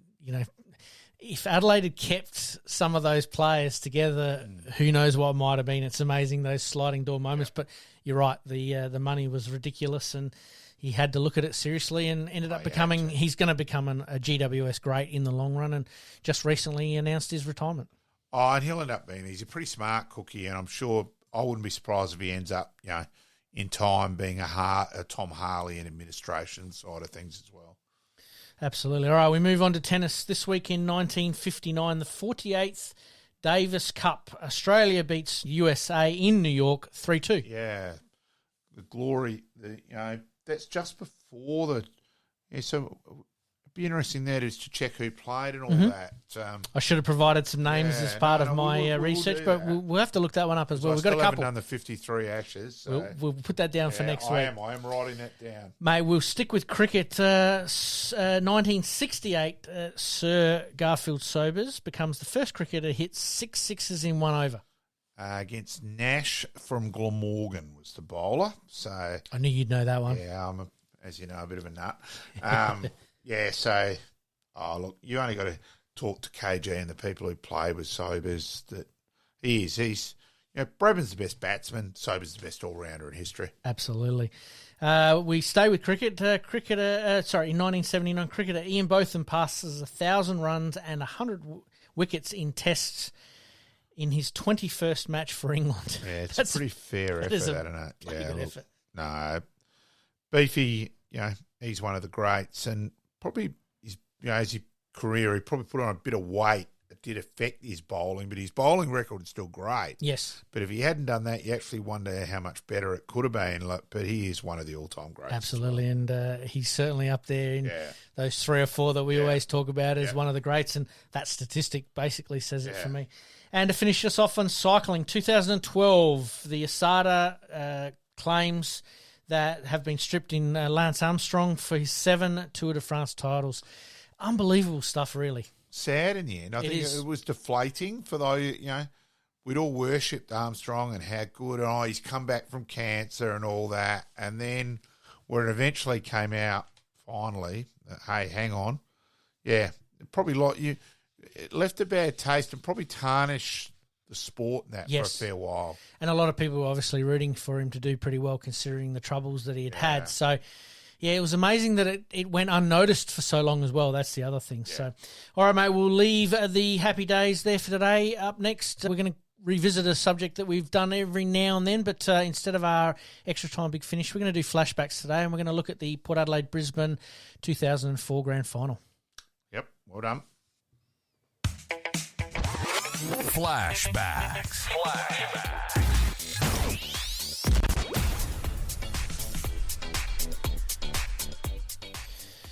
if Adelaide had kept some of those players together, who knows what might have been. It's amazing, those sliding door moments. But you're right, the money was ridiculous and he had to look at it seriously and ended up he's going to become a GWS great in the long run, and just recently announced his retirement. Oh, and he'll end up he's a pretty smart cookie, and I'm sure I wouldn't be surprised if he ends up, in time being a Tom Harley and administration side of things as well. Absolutely. All right, we move on to tennis. This week in 1959, the 48th Davis Cup. Australia beats USA in New York 3-2. Yeah, the glory, that's just before the... Yeah, so it'd be interesting there to check who played and all that. I should have provided some names as part of my research, but we'll have to look that one up as well. We've got a couple. Haven't done the 53 Ashes. So. We'll put that down for next week. I am writing that down. Mate, we'll stick with cricket. 1968, Sir Garfield Sobers becomes the first cricketer to hit 6 sixes in one over. Against Nash from Glamorgan was the bowler. So I knew you'd know that one. Yeah, I'm, as you know, a bit of a nut. Look, you only got to talk to KG and the people who play with Sobers that he's Bradman's the best batsman, Sobers the best all-rounder in history. Absolutely. We stay with cricket. In 1979, cricketer Ian Botham passes 1,000 runs and 100 wickets in tests in his 21st match for England. Yeah, it's a pretty fair effort, isn't it? Good effort. No, Beefy, he's one of the greats, and probably as his career, he probably put on a bit of weight. It did affect his bowling, but his bowling record is still great. Yes. But if he hadn't done that, you actually wonder how much better it could have been. But he is one of the all-time greats. Absolutely, and he's certainly up there in those 3 or 4 that we always talk about as one of the greats, and that statistic basically says it for me. And to finish us off on cycling, 2012, the ASADA claims that have been stripped in Lance Armstrong for his 7 Tour de France titles. Unbelievable stuff, really. Sad in the end. I think it was deflating for those, we'd all worshipped Armstrong and how good, he's come back from cancer and all that. And then where it eventually came out, finally, hey, hang on. Yeah, probably it left a bad taste and probably tarnished the sport and that for a fair while. And a lot of people were obviously rooting for him to do pretty well considering the troubles that he had. So, it was amazing that it went unnoticed for so long as well. That's the other thing. Yeah. So, all right, mate, we'll leave the happy days there for today. Up next, we're going to revisit a subject that we've done every now and then, but instead of our extra time big finish, we're going to do flashbacks today, and we're going to look at the Port Adelaide-Brisbane 2004 Grand Final. Yep, well done. Flashbacks.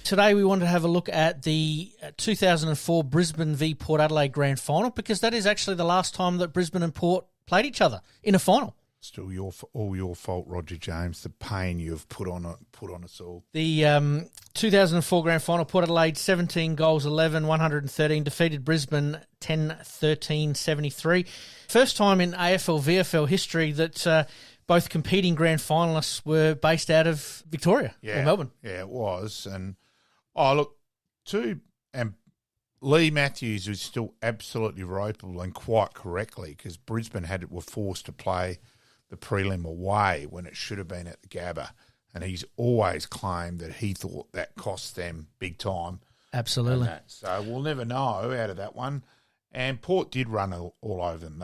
Today we wanted to have a look at the 2004 Brisbane v Port Adelaide Grand Final, because that is actually the last time that Brisbane and Port played each other in a final. Still all your fault, Roger James. The pain you have put on us all. The 2004 Grand Final, Port Adelaide 17 goals, 11, 113, defeated Brisbane 10-13, 73. First time in AFL VFL history that both competing grand finalists were based out of Victoria or Melbourne. Yeah, it was. And look, and Lee Matthews was still absolutely ropeable, and quite correctly, because Brisbane were forced to play the prelim away when it should have been at the Gabba. And he's always claimed that he thought that cost them big time. Absolutely. So we'll never know out of that one. And Port did run all over them.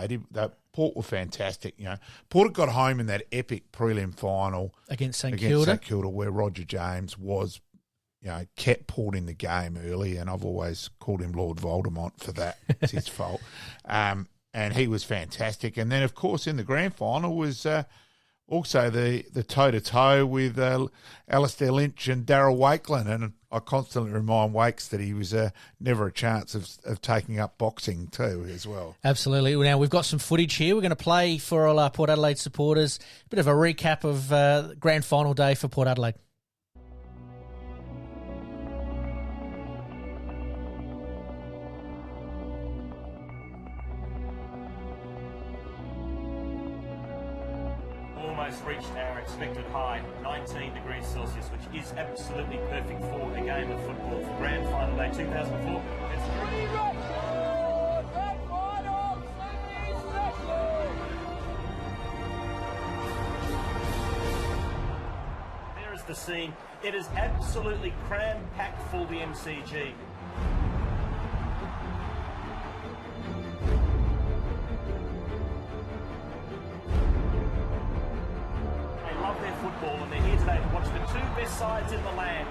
Port were fantastic. Port had got home in that epic prelim final against St Kilda, where Roger James was, kept Port in the game early, and I've always called him Lord Voldemort for that. It's his fault. And he was fantastic. And then, of course, in the grand final was also the toe-to-toe with Alistair Lynch and Darryl Wakelin. And I constantly remind Wakes that he was never a chance of taking up boxing too as well. Absolutely. Now, we've got some footage here. We're going to play for all our Port Adelaide supporters. A bit of a recap of grand final day for Port Adelaide. Reached our expected high, 19 degrees Celsius, which is absolutely perfect for a game of football. For Grand Final Day 2004, it's grand final, semi-special. There is the scene. It is absolutely cram-packed full, the MCG. Football, and they're here today to watch the two best sides in the land.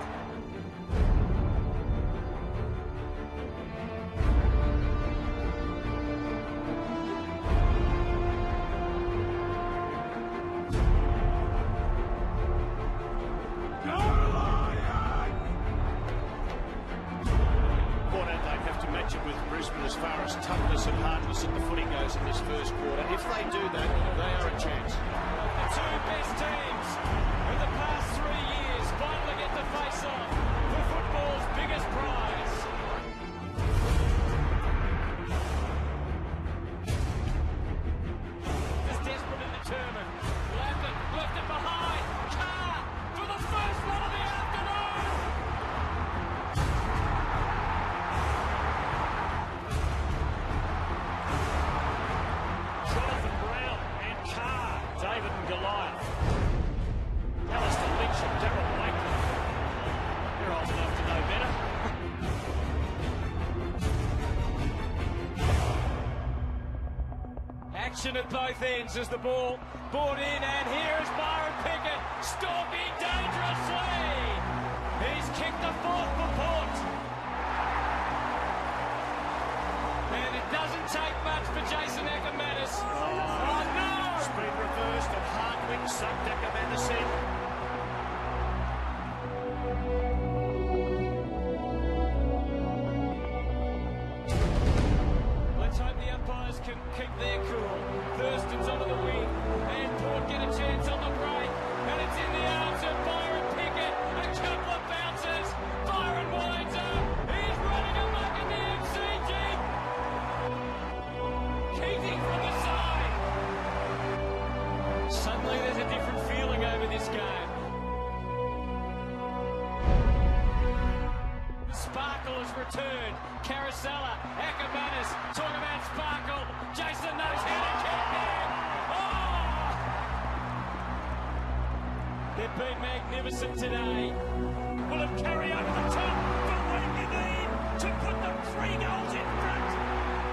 Port Adelaide have to match it with Brisbane as far as toughness and hardness at the footy goes in this first quarter. If they do that, they are a chance. The two best teams in the past 3 years finally get to face off for football's biggest prize. Just desperate and determined. Left it behind. Carr for the first one of the afternoon. Jonathan Brown and Carr. David and Goliath. Alistair Lynch and Darryl Wakelin. You're old enough to know better. Action at both ends as the ball brought in, and here is Byron Pickett stalking dangerously. He's kicked the fourth for Port. And it doesn't take much for Jason Ackermanis. Oh no! Speed reversed and Hardwick sucked Ackermanis in. Let's hope the umpires can keep their cool. Thurston's onto the wing, and Port get a chance on the break, and it's in the arms of Byron Pickett. A couple of bounces. Byron winds up. He's running amok in the MCG. Keating from the side. Suddenly there's a different feeling over this game. Sparkle has returned. Carousella, Ackermanis, talk about Sparkle. Jason knows how to get there. Oh! They've been magnificent today. Will it carry over the top? But what do you need to put them 3 goals in front?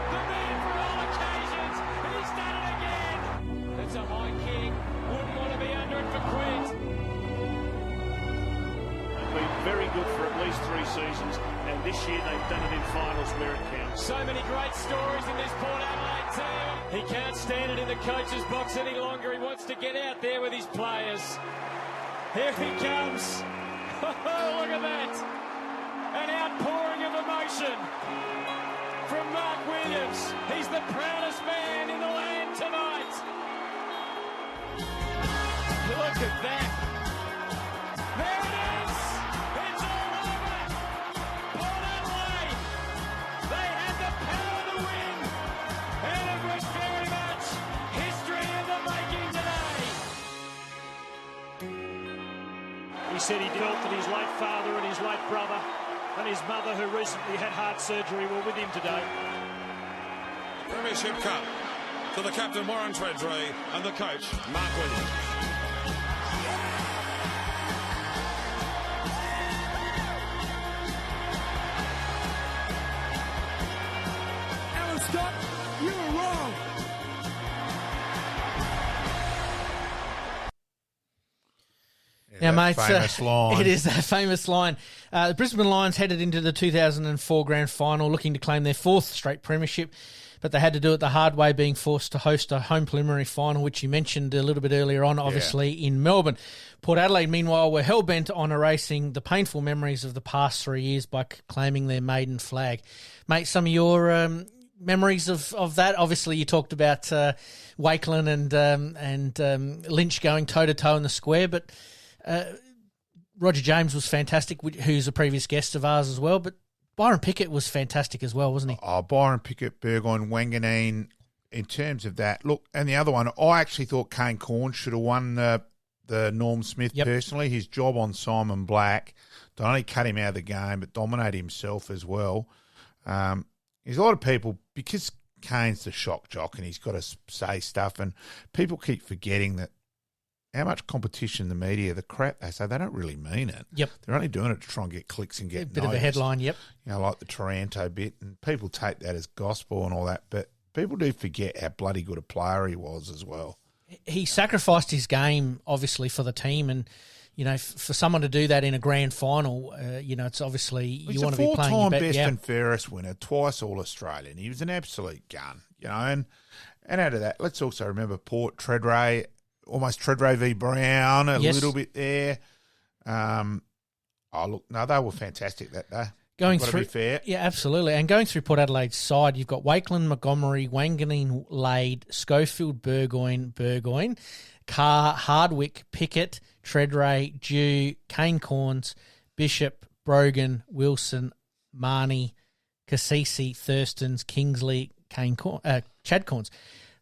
The man for all occasions. He's done it again. That's a high kick. Wouldn't want to be under it for Quint. Been very good for at least 3 seasons, and This year they've done it in finals where it counts. So many great stories in this Port Adelaide team. He can't stand it in the coach's box any longer. He wants to get out there with his players. Here he comes. Look at that. An outpouring of emotion from Mark Williams. He's the proudest man in the land tonight. Look at that. There it is. It's all over. Port Adelaide. They had the power to win. And it was very much history in the making today. He said he felt that his late father and his late brother and his mother, who recently had heart surgery, were with him today. Premiership Cup to the captain Warren Treadray and the coach Mark Williams. Alan Scott, you were wrong. Now, mate, famous line. It is that famous line. The Brisbane Lions headed into the 2004 Grand Final looking to claim their fourth straight premiership, but they had to do it the hard way, being forced to host a home preliminary final, which you mentioned a little bit earlier on, obviously, in Melbourne. Port Adelaide, meanwhile, were hell-bent on erasing the painful memories of the past 3 years by claiming their maiden flag. Mate, some of your memories of that? Obviously, you talked about Wakelin and Lynch going toe-to-toe in the square, but Roger James was fantastic, who's a previous guest of ours as well, but Byron Pickett was fantastic as well, wasn't he? Oh, Byron Pickett, Burgoyne, Wanganeen, in terms of that. Look, and the other one, I actually thought Kane Corn should have won the Norm Smith personally. His job on Simon Black, not only cut him out of the game, but dominate himself as well. There's a lot of people, because Kane's the shock jock and he's got to say stuff, and people keep forgetting that how much competition the media, the crap they say, they don't really mean it. Yep. They're only doing it to try and get clicks and get a bit of a headline, yep. You know, like the Taranto bit, and people take that as gospel and all that, but people do forget how bloody good a player he was as well. He sacrificed his game, obviously, for the team, and, you know, for someone to do that in a grand final, you know, it's obviously, you want to be playing your bet. He's a 4-time best and fairest winner, twice All-Australian. He was an absolute gun, you know, and out of that, let's also remember Port, Treadray, almost Treadray v Brown, a little bit there. Look, no, they were fantastic that day. Going through, be fair. Yeah, absolutely. And going through Port Adelaide's side, you've got Wakelin, Montgomery, Wanganeen, Lade, Schofield, Burgoyne, Carr, Hardwick, Pickett, Treadray, Dew, Kane Corns, Bishop, Brogan, Wilson, Marnie, Cassisi, Thurstons, Kingsley, Chad Corns.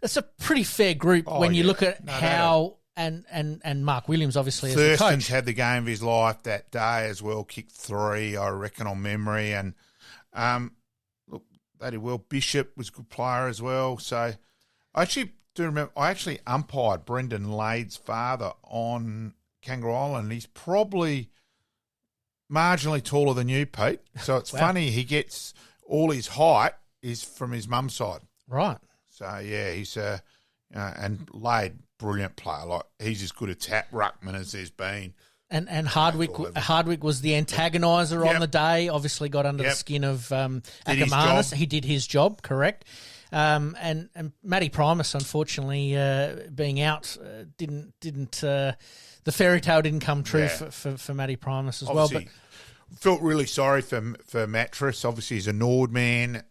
That's a pretty fair group when you look at how and Mark Williams, obviously, as the coach. Thurston's had the game of his life that day as well, kicked 3, I reckon, on memory. And, look, they did well. Bishop was a good player as well. So I actually do remember, I actually umpired Brendan Lade's father on Kangaroo Island. He's probably marginally taller than you, Pete. So it's funny, he gets all his height is from his mum's side. Right. So, yeah, he's and Lade, brilliant player. Like, he's as good a tap ruckman as there's been. And Hardwick was the antagoniser on the day, obviously got under the skin of Ackermanis. He did his job, correct. And Matty Primus, unfortunately, being out, didn't the fairy tale didn't come true for Matty Primus as obviously, well. But felt really sorry for Mattress. Obviously, he's a Nord man.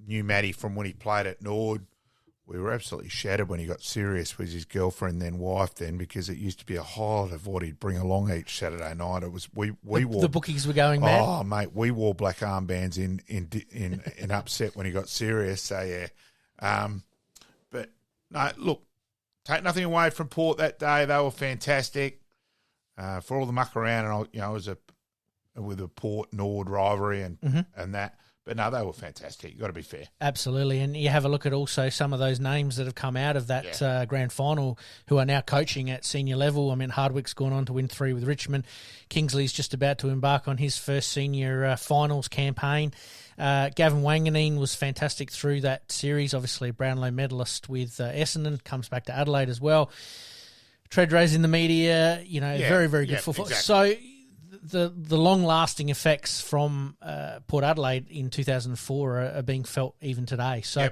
Knew Matty from when he played at Nord. We were absolutely shattered when he got serious with his girlfriend, then wife, because it used to be a highlight of what he'd bring along each Saturday night. It was we wore the bookies were going mad. Oh, mate, we wore black armbands in upset when he got serious. So yeah, but no, look, take nothing away from Port that day. They were fantastic for all the muck around, and it was with a Port Nord rivalry and that. But no, they were fantastic. You've got to be fair. Absolutely. And you have a look at also some of those names that have come out of that grand final who are now coaching at senior level. I mean, Hardwick's gone on to win 3 with Richmond. Kingsley's just about to embark on his first senior finals campaign. Gavin Wanganeen was fantastic through that series. Obviously, a Brownlow medalist with Essendon. Comes back to Adelaide as well. Treadray's in the media. Very, very good football. Exactly. So the long-lasting effects from Port Adelaide in 2004 are being felt even today. So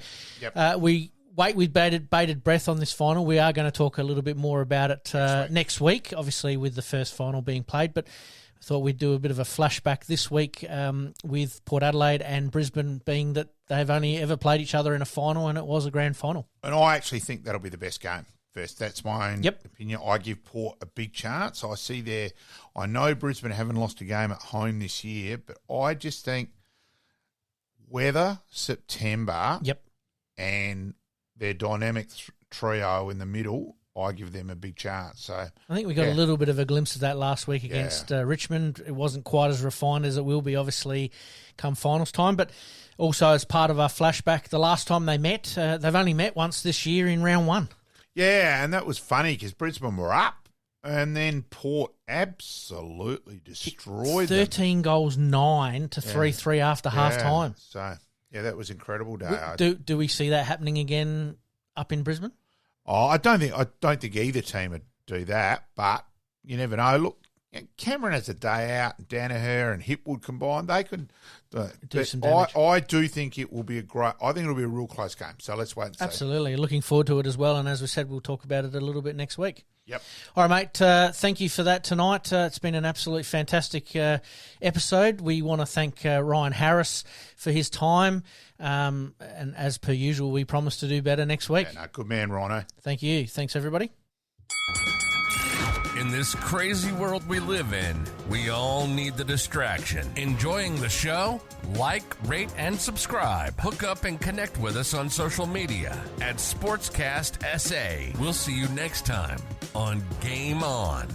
we wait with bated breath on this final. We are going to talk a little bit more about it next week, obviously with the first final being played, but I thought we'd do a bit of a flashback this week with Port Adelaide and Brisbane being that they've only ever played each other in a final, and it was a grand final. And I actually think that'll be the best game first. That's my own opinion. I give Port a big chance. I know Brisbane haven't lost a game at home this year, but I just think weather, September, and their dynamic trio in the middle, I give them a big chance. So I think we got a little bit of a glimpse of that last week against Richmond. It wasn't quite as refined as it will be, obviously, come finals time. But also as part of our flashback, the last time they met, they've only met once this year in round one. Yeah, and that was funny because Brisbane were up, and then Port absolutely destroyed 13 goals, 9 to 3-3 after half time. So that was incredible day. Do we see that happening again up in Brisbane? Oh, I don't think either team would do that, but you never know. Look, Cameron has a day out, and Danaher and Hipwood combined, they could do some damage. I do think it will be I think it'll be a real close game. So let's wait and see. Absolutely. Looking forward to it as well. And as we said, we'll talk about it a little bit next week. Yep. All right, mate. Thank you for that tonight. It's been an absolutely fantastic episode. We want to thank Ryan Harris for his time. And as per usual, we promise to do better next week. Yeah, no, good man, Rhino. Thank you. Thanks, everybody. In this crazy world we live in, we all need the distraction. Enjoying the show? Like, rate, and subscribe. Hook up and connect with us on social media at Sportscast SA. We'll see you next time on Game On.